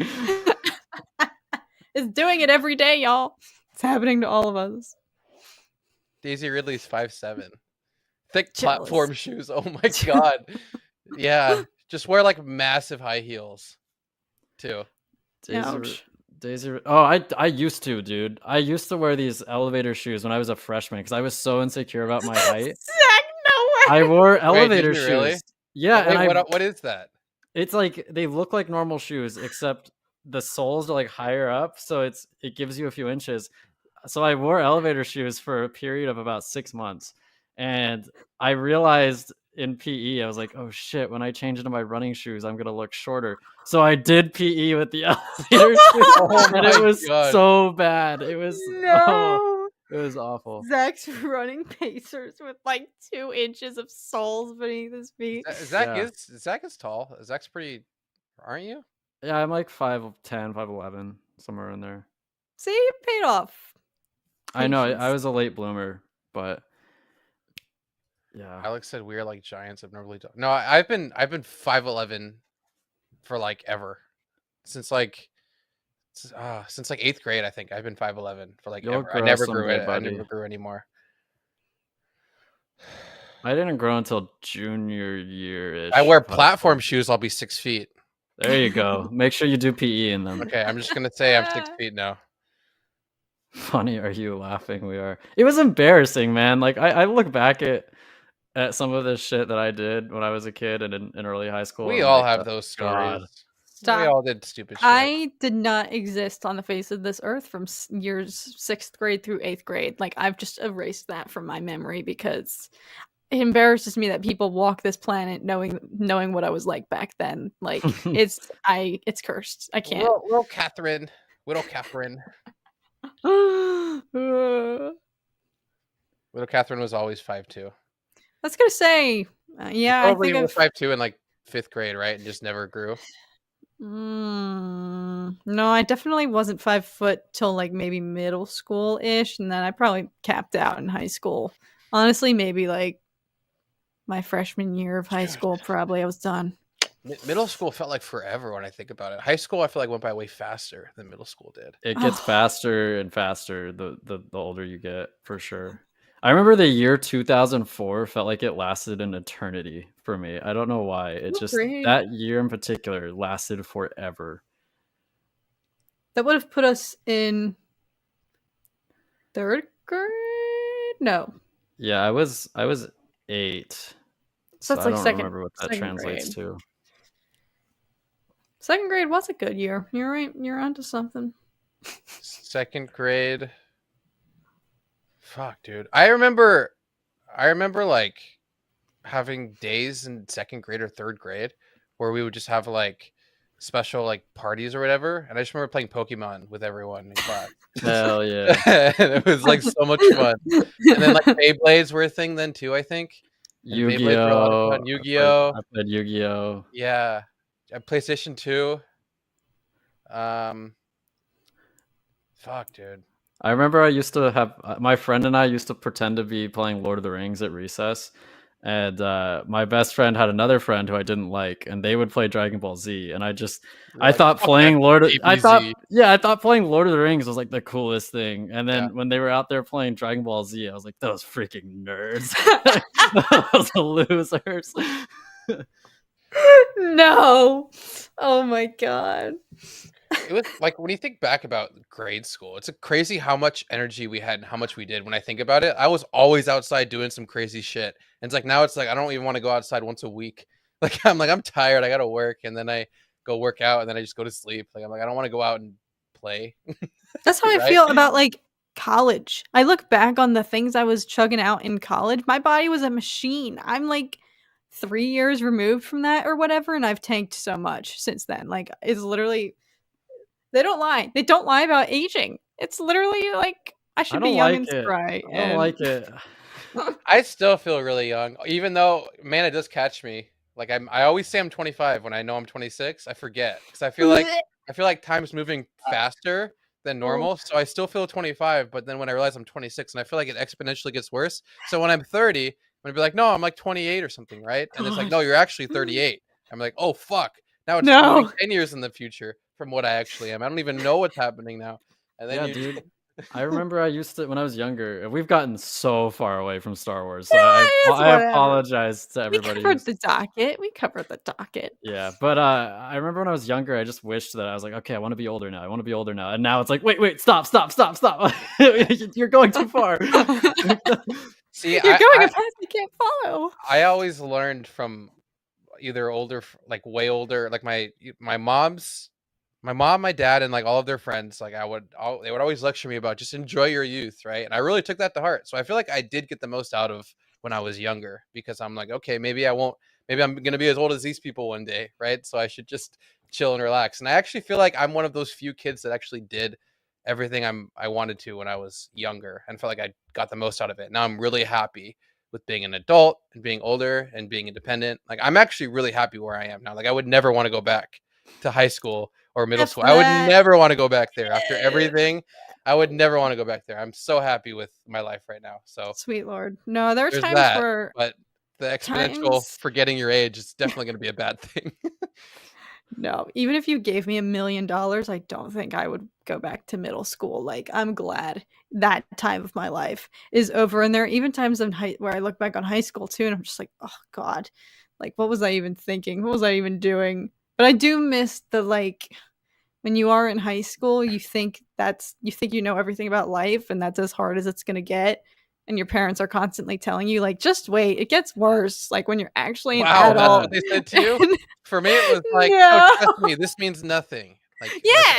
C: It's doing it every day, y'all. It's happening to all of us.
B: Daisy Ridley's 5'7". Thick
C: Jealous.
B: platform shoes. Oh my god. Yeah, just wear like massive high heels, too.
A: Daisy. Oh, I used to, dude. I used to wear these elevator shoes when I was a freshman because I was so insecure about my height.
C: Zach, no way.
A: I wore
B: Wait,
A: elevator
B: did
A: shoes.
B: you really?
A: Yeah,
B: Wait,
A: and
B: what is that?
A: it's like they look like normal shoes, except the soles are like higher up, so it gives you a few inches. So I wore elevator shoes for a period of about 6 months, and I realized in PE, I was like, oh shit, when I change into my running shoes, I'm gonna look shorter. So I did PE with the elevator shoes,
B: Oh
A: and
B: my
A: it was
B: God.
A: so bad. It was
C: No.
A: it was awful.
C: Zach's running pacers with like 2 inches of soles beneath his feet.
B: Zach
A: Yeah.
B: is tall. Zach's pretty, aren't you?
A: Yeah, I'm like 5'10", 5'11", somewhere in there.
C: See, it paid off.
A: I know I
C: Patience.
A: was a late bloomer, but yeah.
B: Alex said we're like giants. I've never really done. No, I've been 5'11" for like ever, since like 8th grade. I think I've been 5'11" for like
A: You'll
B: ever. I
A: grow
B: never
A: someday,
B: grew it. I
A: buddy.
B: never grew anymore.
A: I didn't grow until junior year-ish.
B: I wear
A: but-
B: platform shoes. I'll be 6 feet.
A: There you go. Make sure you do PE in them.
B: Okay, I'm just gonna say I'm 6 feet now.
A: Funny, are you laughing? We are. It was embarrassing, man. Like I look back at some of the shit that I did when I was a kid and in early high school.
B: We
A: and
B: all
A: like,
B: have
A: oh,
B: those stories.
A: God.
C: Stop.
B: We all did stupid shit.
C: I did not exist on the face of this earth from years 6th grade through 8th grade. Like, I've just erased that from my memory because it embarrasses me that people walk this planet knowing what I was like back then. Like, it's cursed. I can't.
B: Little Catherine. Little Catherine was always 5'2".
C: I was gonna say, yeah, I
B: Probably
C: think
B: were
C: I've
B: 5'2" in like 5th grade, right? And just never grew.
C: no, I definitely wasn't 5 foot till like maybe middle school ish, and then I probably capped out in high school. Honestly, maybe like my freshman year of high school, probably I was done.
B: Middle school felt like forever when I think about it. High school, I feel like went by way faster than middle school did.
A: It gets
C: Oh.
A: faster and faster the older you get, for sure. I remember the year 2004 felt like it lasted an eternity for me. I don't know why. It just
C: Great.
A: that year in particular lasted forever.
C: That would have put us in 3rd grade. No,
A: Yeah, I was 8.
C: So that's
A: I
C: like
A: don't
C: second-
A: remember what that
C: second
A: translates
C: grade.
A: to.
C: 2nd grade was a good year. You're right. You're onto something.
B: 2nd grade. Fuck, dude. I remember like having days in 2nd grade or 3rd grade where we would just have like special like parties or whatever. And I just remember playing Pokemon with everyone in class.
A: Hell yeah.
B: And it was like so much fun. And then like Beyblades were a thing then too, I think. And Beyblades were a lot of
A: Yu-Gi-Oh!
B: fun. Yu-Gi-Oh!
A: I played Yu-Gi-Oh!
B: Yeah. PlayStation 2. Fuck, dude.
A: I remember I used to have my friend and I used to pretend to be playing Lord of the Rings at recess, and my best friend had another friend who I didn't like, and they would play Dragon Ball Z, and I
B: Like,
A: thought
B: fuck that
A: playing
B: DBZ.
A: I thought playing Lord of the Rings was like the coolest thing. And then
B: Yeah.
A: when they were out there playing Dragon Ball Z, I was like, those freaking nerds. Those losers.
C: No. Oh my god.
B: It was like when you think back about grade school, it's crazy how much energy we had and how much we did. When I think about it, I was always outside doing some crazy shit. And it's like now it's like I don't even want to go outside once a week. Like I'm tired, I gotta work, and then I go work out, and then I just go to sleep. Like I'm like I don't want to go out and play.
C: That's how I
B: Right?
C: feel about like college. I look back on the things I was chugging out in college. My body was a machine. I'm like 3 years removed from that or whatever, and I've tanked so much since then. Like it's literally they don't lie. They don't lie about aging. It's literally like I
A: I
C: should be
A: don't
C: young
A: like
C: and
A: it.
C: spry.
A: I don't like it.
B: I still feel really young, even though man, it does catch me. Like I always say I'm 25 when I know I'm 26. I forget because I feel like time's moving faster than normal. So I still feel 25, but then when I realize I'm 26, and I feel like it exponentially gets worse. So when I'm 30, I'm gonna be like, no, I'm like 28 or something, right? And it's like, no, you're actually 38. I'm like, oh fuck, now it's
C: No.
B: moving 10 years in the future from what I actually am. I don't even know what's happening now. And then
A: Yeah,
B: you
A: dude. I remember I used to when I was younger. We've gotten so far away from Star Wars, so
C: Yeah, it's
A: I
C: whatever.
A: apologize to
C: We
A: everybody.
C: covered the docket. We covered the docket.
A: Yeah, but I remember when I was younger, I just wished that I was like, okay, I want to be older now. I want to be older now, and now it's like, wait, stop! You're going too far.
B: see,
C: You're going a path you can't follow.
B: I always learned from either older, like way older, like my mom, my dad, and like all of their friends. Like they would always lecture me about just enjoy your youth, right? And I really took that to heart. So I feel like I did get the most out of when I was younger because I'm like, okay, maybe I won't. Maybe I'm gonna be as old as these people one day, right? So I should just chill and relax. And I actually feel like I'm one of those few kids that actually did everything I wanted to when I was younger, and felt like I got the most out of it. Now I'm really happy with being an adult and being older and being independent. Like I'm actually really happy where I am now. Like I would never want to go back to high school or middle school. I would never want to go back there after everything. I would never want to go back there. I'm so happy with my life right now. So
C: Sweet Lord. No, there are
B: there's
C: times
B: that,
C: where
B: but the exponential forgetting your age is definitely going to be a bad thing.
C: no, even if you gave me $1 million, I don't think I would go back to middle school. Like, I'm glad that time of my life is over. And there are even times where I look back on high school too, and I'm just like, oh God, like, what was I even thinking? What was I even doing? But I do miss the, like, when you are in high school, you think you know everything about life, and that's as hard as it's going to get. And your parents are constantly telling you, like, just wait, it gets worse. Like when you're actually an
B: Wow, that's
C: adult.
B: what they said to you? For me, it was like,
C: Yeah.
B: no, trust me, this means nothing. Like,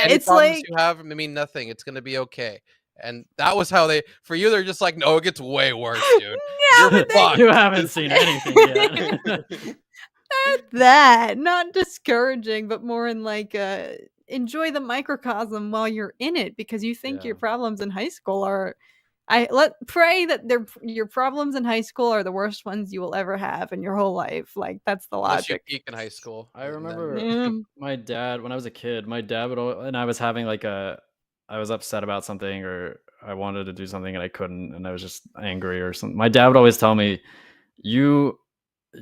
B: any
C: it's
B: problems
C: like
B: you have mean nothing. It's gonna be okay. And that was how for you, they're just like, no, it gets way worse, dude.
C: No,
B: You're fucked.
A: You haven't seen anything yet.
C: that not discouraging, but more in like enjoy the microcosm while you're in it, because you think your
A: Yeah.
C: problems in high school are pray that your problems in high school are the worst ones you will ever have in your whole life. Like that's the
B: Unless you
C: logic.
B: peak in high school.
A: I
B: and then-
A: remember my dad when I was a kid. My dad would and I was having like I was upset about something, or I wanted to do something and I couldn't, and I was just angry or something. My dad would always tell me, "You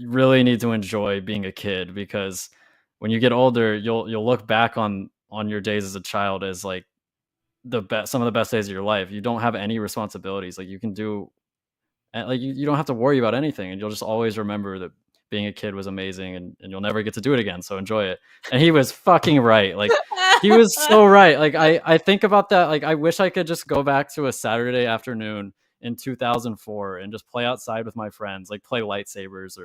A: really need to enjoy being a kid, because when you get older, you'll look back on your days as a child as like some of the best days of your life. You don't have any responsibilities. Like you can do, and like you don't have to worry about anything, and you'll just always remember that being a kid was amazing, and you'll never get to do it again. So enjoy it." And he was fucking right. Like he was so right. Like I think about that. Like I wish I could just go back to a Saturday afternoon in 2004 and just play outside with my friends, like play lightsabers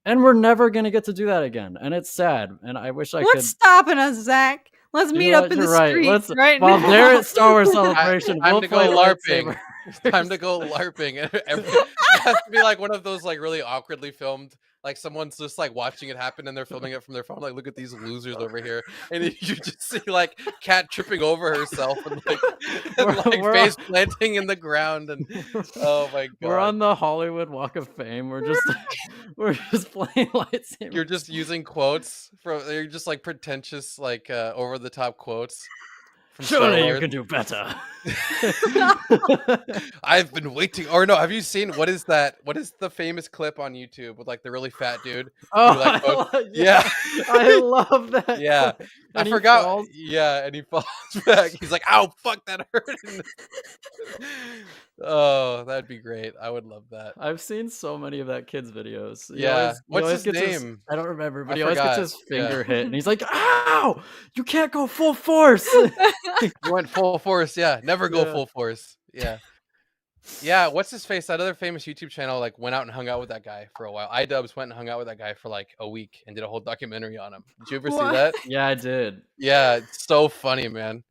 A: and we're never going to get to do that again. And it's sad. And I wish I could.
C: What's stopping us, Zach? Let's meet up in the streets right
A: while
C: now.
A: they're at Star Wars Celebration,
B: time
A: we'll
B: to
A: play
B: go LARPing.
A: lightsaber.
B: Time to go LARPing. It has to be like one of those like really awkwardly filmed, like someone's just like watching it happen and they're filming it from their phone. Like, look at these losers over here, and you just see like Kat tripping over herself and like face planting in the ground, and oh my god,
A: we're on the Hollywood Walk of Fame. We're just playing lightsaber.
B: You're just using quotes you're just like pretentious, like over the top quotes from Star
A: Surely you
B: Wars.
A: can do better.
B: I've been waiting. Or no, have you seen what is that? What is the famous clip on YouTube with like the really fat dude?
A: Oh,
B: who, like,
A: yeah. I love that.
B: Yeah,
A: clip.
B: I
A: And he
B: forgot.
A: falls.
B: Yeah, and he falls back. He's like, "Ow, fuck, that hurt." Oh, that'd be great. I would love that.
A: I've seen so many of that kid's videos.
B: Yeah.
A: He
B: What's
A: always
B: his
A: gets
B: name?
A: I don't remember, but
B: I
A: he always gets
B: forgot.
A: his
B: Yeah.
A: finger hit, and he's like, "Ow! You can't go full force."
B: He went full force. Yeah, never go
A: Yeah.
B: full force. Yeah. Yeah, what's his face? That other famous YouTube channel like went out and hung out with that guy for a while. iDubbbz went and hung out with that guy for like a week and did a whole documentary on him. Did you ever see
C: What?
B: that?
A: Yeah, I did.
B: Yeah, it's so funny, man.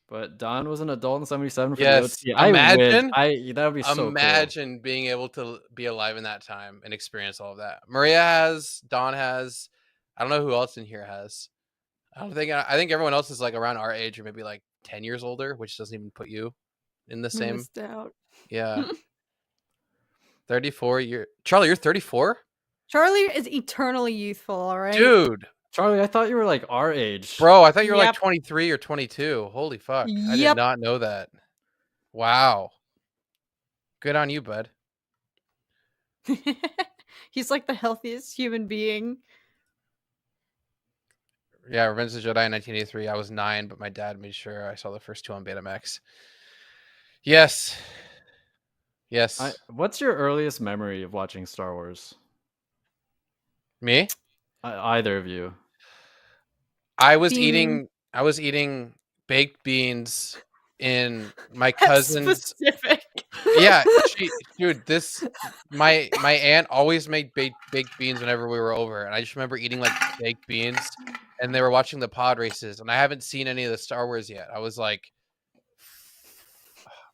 A: But Don was an adult in '77 for
B: Yes,
A: the OT. I
B: imagine-
A: wish. That would be so cool.
B: Imagine being able to be alive in that time and experience all of that. Maria has, Don has. I don't know who else in here has. I think everyone else is like around our age or maybe like 10 years older, which doesn't even put you in the same.
C: Missed out.
B: Yeah. 34 Charlie, you're 34?
C: Charlie is eternally youthful, all right?
B: Dude.
A: Charlie, I thought you were like our age.
B: Bro, I thought you were like
C: Yep.
B: 23 or 22. Holy fuck. I did
C: Yep.
B: not know that. Wow. Good on you, bud.
C: He's like the healthiest human being.
B: Yeah, Revenge of the Jedi in 1983. I was 9, but my dad made sure I saw the first 2 on Betamax. Yes. Yes.
A: What's your earliest memory of watching Star Wars?
B: Me?
A: Either of you?
B: I was
C: Being-
B: eating baked beans in my
C: That's
B: cousin's.
C: specific.
B: Yeah, dude, my aunt always made baked beans whenever we were over, and I just remember eating like baked beans, and they were watching the pod races, and I haven't seen any of the Star Wars yet. I was like,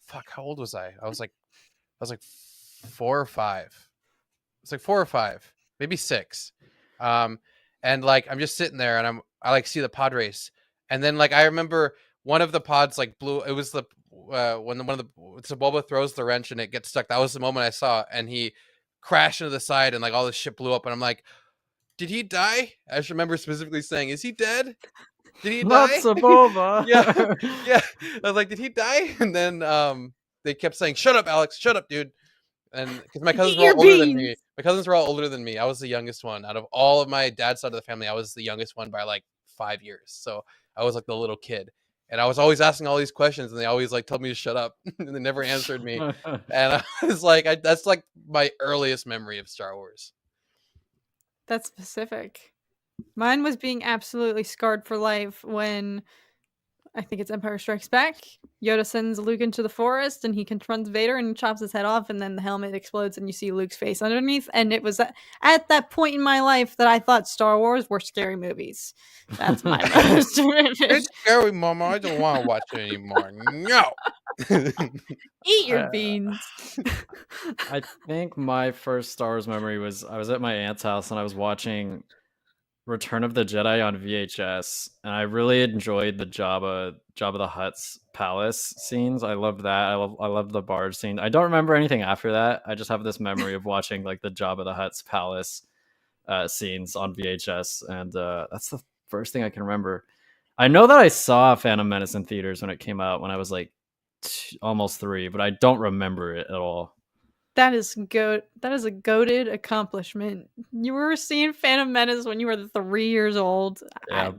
B: fuck, how old was I? I was like 4 or 5. It's like 4 or 5, maybe 6. And like I'm just sitting there, and I like see the pod race, and then like I remember one of the pods like blew. It was the when one of the Boba throws the wrench and it gets stuck. That was the moment I saw, and he crashed into the side, and like all this shit blew up, and I'm like, did he die? I just remember specifically saying, "Is he dead? Did he
A: Not
B: die?"
A: Boba.
B: Yeah, yeah. I was like, did he die? And then they kept saying, "Shut up, Alex! Shut up, dude!" And because my cousins were all older than me. My cousins were all older than me. I was the youngest one out of all of my dad's side of the family. I was the youngest one by like 5 years. So I was like the little kid, and I was always asking all these questions, and they always like told me to shut up, and they never answered me. And I was like, that's like my earliest memory of Star Wars.
C: That's specific. Mine was being absolutely scarred for life when I think it's Empire Strikes Back. Yoda sends Luke into the forest and he confronts Vader and chops his head off, and then the helmet explodes and you see Luke's face underneath. And it was at that point in my life that I thought Star Wars were scary movies. That's my most vivid.
B: It's scary, Mama. I don't want to watch it anymore. No.
C: Eat your beans.
A: I think my first Star Wars memory was I was at my aunt's house and I was watching Return of the Jedi on VHS, and I really enjoyed the Jabba the Hutt's palace scenes. I loved that. I love the barge scene. I don't remember anything after that. I just have this memory of watching like the Jabba the Hutt's palace scenes on VHS, and that's the first thing I can remember. I know that I saw Phantom Menace in theaters when it came out when I was like almost 3, but I don't remember it at all.
C: That is a goated accomplishment. You were seeing Phantom Menace when you were 3 years old.
A: Yeah.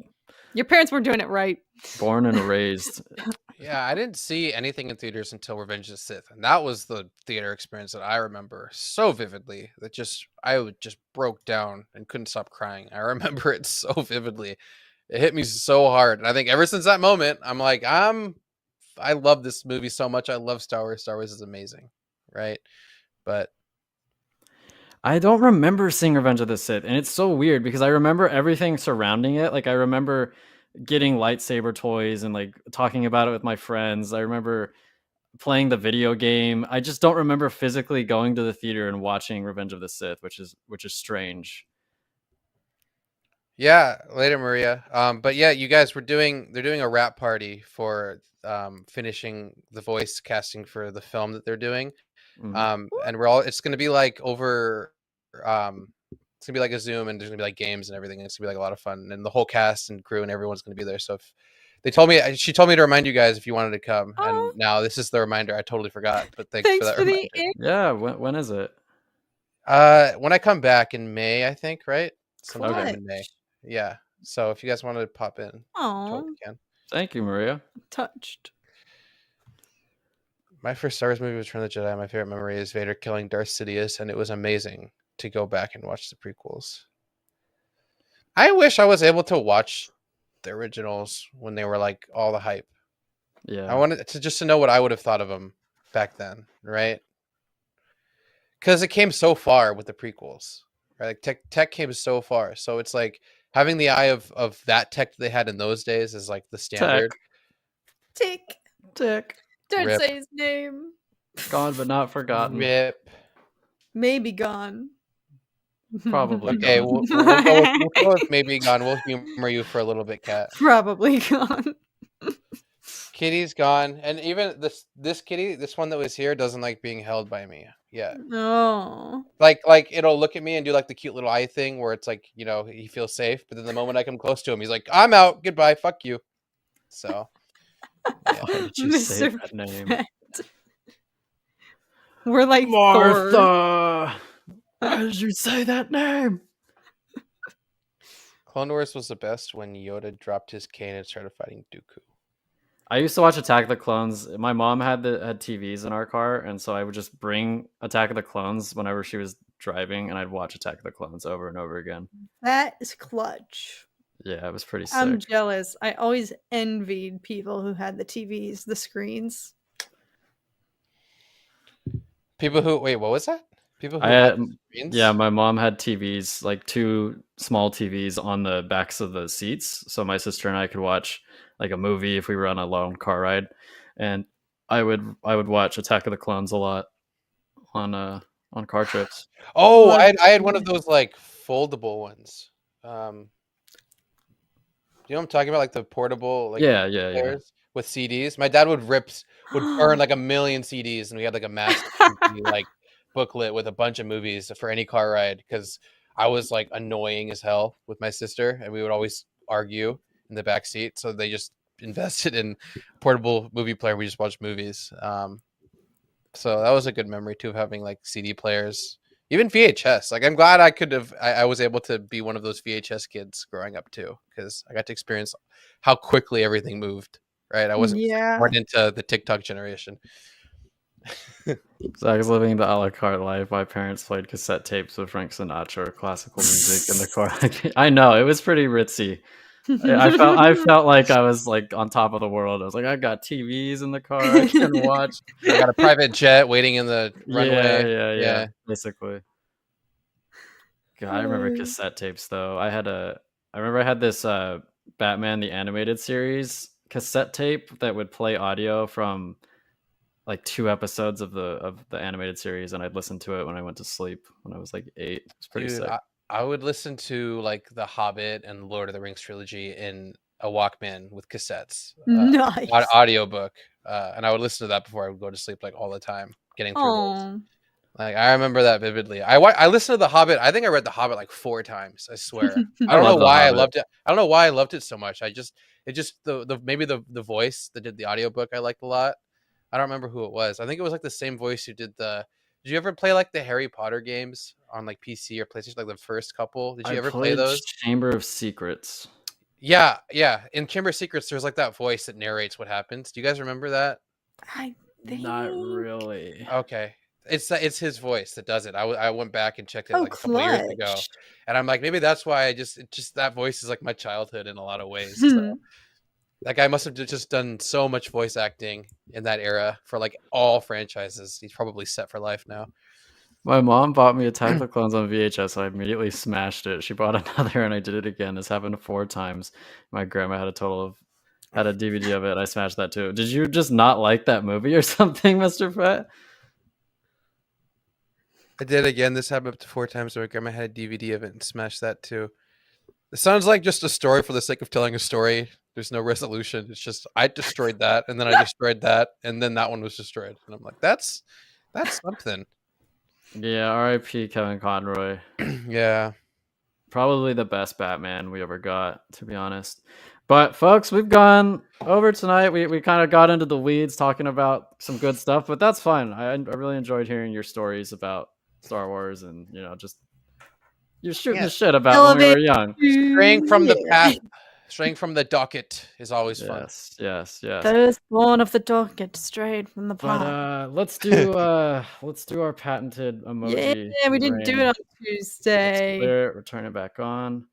C: Your parents weren't doing it right.
A: Born and raised.
B: Yeah, I didn't see anything in theaters until Revenge of the Sith, and that was the theater experience that I remember so vividly. That I just broke down and couldn't stop crying. I remember it so vividly. It hit me so hard, and I think ever since that moment, I'm like, I love this movie so much. I love Star Wars. Star Wars is amazing, right? But
A: I don't remember seeing Revenge of the Sith, and it's so weird because I remember everything surrounding it. Like I remember getting lightsaber toys and like talking about it with my friends. I remember playing the video game. I just don't remember physically going to the theater and watching Revenge of the Sith, which is strange.
B: yeah, later, Maria. But yeah, you guys they're doing a wrap party for finishing the voice casting for the film that they're doing.
A: Mhm.
B: And it's going to be like over, it's going to be like a Zoom, and there's going to be like games and everything. And it's going to be like a lot of fun, and the whole cast and crew and everyone's going to be there. So if She told me to remind you guys if you wanted to come,
C: Oh.
B: and now this is the reminder. I totally forgot, but thanks for that reminder.
A: Yeah, when is it?
B: When I come back in May, I think, right? Sometime
C: Clutch.
B: in May. Yeah. So if you guys want to pop in, totally can.
A: Thank you, Maria.
C: Touched.
B: My first Star Wars movie was Return of the Jedi. My favorite memory is Vader killing Darth Sidious, and it was amazing to go back and watch the prequels. I wish I was able to watch the originals when they were like all the hype.
A: Yeah.
B: I wanted to know what I would have thought of them back then, right? Because it came so far with the prequels, right? Like tech came so far, so it's like having the eye of that tech that they had in those days is like the standard.
C: Tick. Don't
B: Rip.
C: say his name.
A: Gone but not forgotten.
B: Rip.
C: Maybe gone.
A: Probably
B: Okay,
A: gone.
B: we'll go with maybe gone. We'll humor you for a little bit, Kat.
C: Probably gone.
B: Kitty's gone, and even this kitty, this one that was here, doesn't like being held by me. Yeah.
C: Oh.
B: Like it'll look at me and do like the cute little eye thing where it's like, he feels safe, but then the moment I come close to him, he's like, "I'm out. Goodbye. Fuck you." So. Yeah.
A: Why did you say that name?
C: We're like
A: Martha.
C: Thor.
A: Why did you say that name?
B: Clone Wars was the best when Yoda dropped his cane and started fighting Dooku.
A: I used to watch Attack of the Clones. My mom had TVs in our car, and so I would just bring Attack of the Clones whenever she was driving, and I'd watch Attack of the Clones over and over again.
C: That is clutch.
A: Yeah, it was pretty sick.
C: I'm jealous. I always envied people who had the TVs, the screens.
B: People who what was that? People who
A: had
B: screens?
A: Yeah, my mom had TVs, like 2 small TVs on the backs of the seats, so my sister and I could watch like a movie if we were on a long car ride, and I would watch Attack of the Clones a lot on car trips.
B: Oh, I had one of those like foldable ones. You know what I'm talking about, like the portable, like
A: yeah.
B: with CDs. My dad would burn like a million CDs, and we had like a massive CD, like booklet with a bunch of movies for any car ride because I was like annoying as hell with my sister, and we would always argue in the back seat. So they just invested in a portable movie player. We just watched movies. So that was a good memory too of having like CD players, even VHS. Like I'm glad I was able to be one of those VHS kids growing up too, because I got to experience how quickly everything moved. Right, I wasn't born into the TikTok generation.
A: So I was living the a la carte life. My parents played cassette tapes with Frank Sinatra, classical music in the car. I know, it was pretty ritzy. I felt like I was like on top of the world. I was like, I got TVs in the car I can watch.
B: I got a private jet waiting in the runway.
A: Yeah, basically. God, I remember cassette tapes though. I remember I had this Batman the Animated Series cassette tape that would play audio from like 2 episodes of the animated series, and I'd listen to it when I went to sleep when I was like 8. It was pretty sick.
B: I would listen to like The Hobbit and Lord of the Rings trilogy in a Walkman with cassettes.
C: Nice.
B: Audiobook. And I would listen to that before I would go to sleep like all the time, getting through those. Like I remember that vividly. I listened to The Hobbit. I think I read The Hobbit like 4 times. I swear. I don't know why I loved it. I don't know why I loved it so much. Maybe the voice that did the audiobook I liked a lot. I don't remember who it was. I think it was like the same voice who did the. Did you ever play like the Harry Potter games on like PC or PlayStation, like the first couple? Did you ever play those?
A: Chamber of Secrets.
B: Yeah. In Chamber of Secrets, there's like that voice that narrates what happens. Do you guys remember that?
C: I think
A: not really.
B: Okay, it's his voice that does it. I went back and checked it like a couple years ago, and I'm like, maybe that's why that voice is like my childhood in a lot of ways. So. That guy must have just done so much voice acting in that era for like all franchises. He's probably set for life now.
A: My mom bought me Attack of the Clones on VHS, so I immediately smashed it. She bought another, and I did it again. This happened 4 times. My grandma had a DVD of it. I smashed that too. Did you just not like that movie or something, Mr. Fett?
B: I did again. This happened up to 4 times. My grandma had a DVD of it and smashed that too. It sounds like just a story for the sake of telling a story. There's no resolution. It's just I destroyed that, and then I destroyed that, and then that one was destroyed. And I'm like, that's something.
A: Yeah, R.I.P. Kevin Conroy.
B: Yeah.
A: Probably the best Batman we ever got, to be honest. But folks, we've gone over tonight. We kind of got into the weeds talking about some good stuff, but that's fine. I really enjoyed hearing your stories about Star Wars and just you're shooting the shit about when we were young.
B: Straying from the path, straying from the docket is always fun.
A: Yes.
C: Firstborn of the docket strayed from the path.
A: But let's do our patented emoji.
C: Yeah, we didn't do it on Tuesday.
A: Let's clear it, return it back on,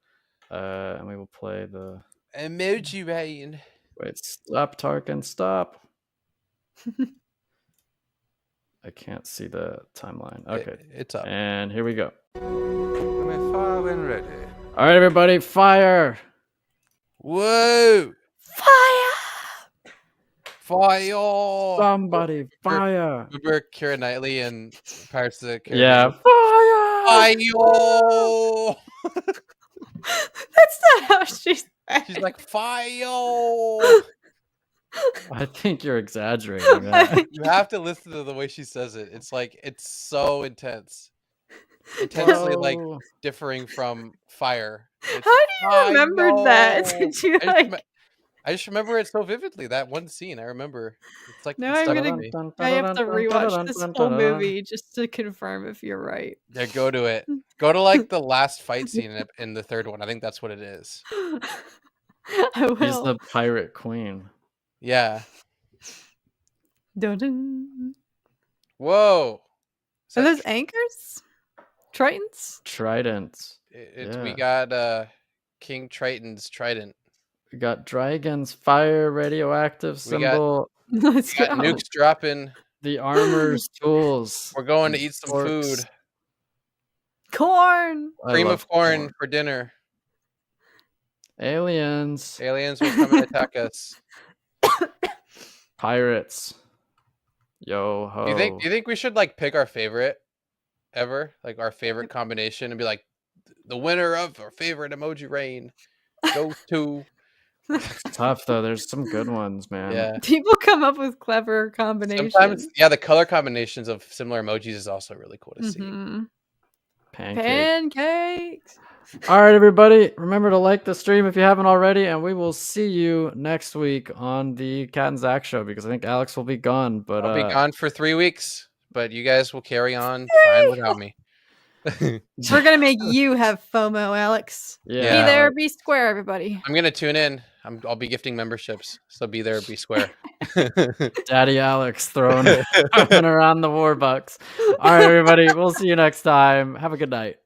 A: and we will play the
B: emoji rain.
A: Wait, stop, Tarkin, stop. I can't see the timeline. Okay,
B: it's up,
A: and here we go.
B: We're fire when ready.
A: All right, everybody, fire!
B: Whoa! Fire!
A: Somebody, fire!
B: Remember Keira Knightley and Pirates of the Caribbean?
A: Yeah, fire!
C: That's not how she's.
B: She's like fire.
A: I think you're exaggerating that.
B: You have to listen to the way she says it. It's like it's so intense, intensely like differing from fire. It's,
C: how do you remember that? Did you
B: I just remember it so vividly. That one scene, I remember. It's like
C: now I have to rewatch this whole movie just to confirm if you're right.
B: Yeah, go to it. Go to like the last fight scene in the third one. I think that's what it is.
C: I will.
A: She's the pirate queen.
B: Yeah.
C: Dun-dun.
B: Whoa.
C: Are those anchors? Tritons?
A: Tridents.
B: We got King Triton's trident.
A: We got dragons, fire, radioactive symbol.
C: Let's go.
B: Nukes dropping.
A: The armor's tools.
B: We're going to eat some food.
C: Corn.
B: Cream of corn for dinner.
A: Aliens.
B: Aliens will come and attack us.
A: Pirates. Yo ho.
B: Do you think we should like pick our favorite ever? Like our favorite combination and be like the winner of our favorite emoji rain goes to.
A: It's tough though. There's some good ones, man.
B: Yeah.
C: People come up with clever combinations.
B: Sometimes, yeah, the color combinations of similar emojis is also really cool to see.
C: Pancakes.
A: All right, everybody. Remember to like the stream if you haven't already, and we will see you next week on the Cat and Zach show because I think Alex will be gone. But
B: I'll be gone for 3 weeks, but you guys will carry on fine without me.
C: We're gonna make you have FOMO, Alex.
A: Yeah.
C: Be there, be square, everybody.
B: I'm gonna tune in. I'll be gifting memberships, so be there, be square.
A: Daddy Alex throwing around the war bucks. All right, everybody. We'll see you next time. Have a good night.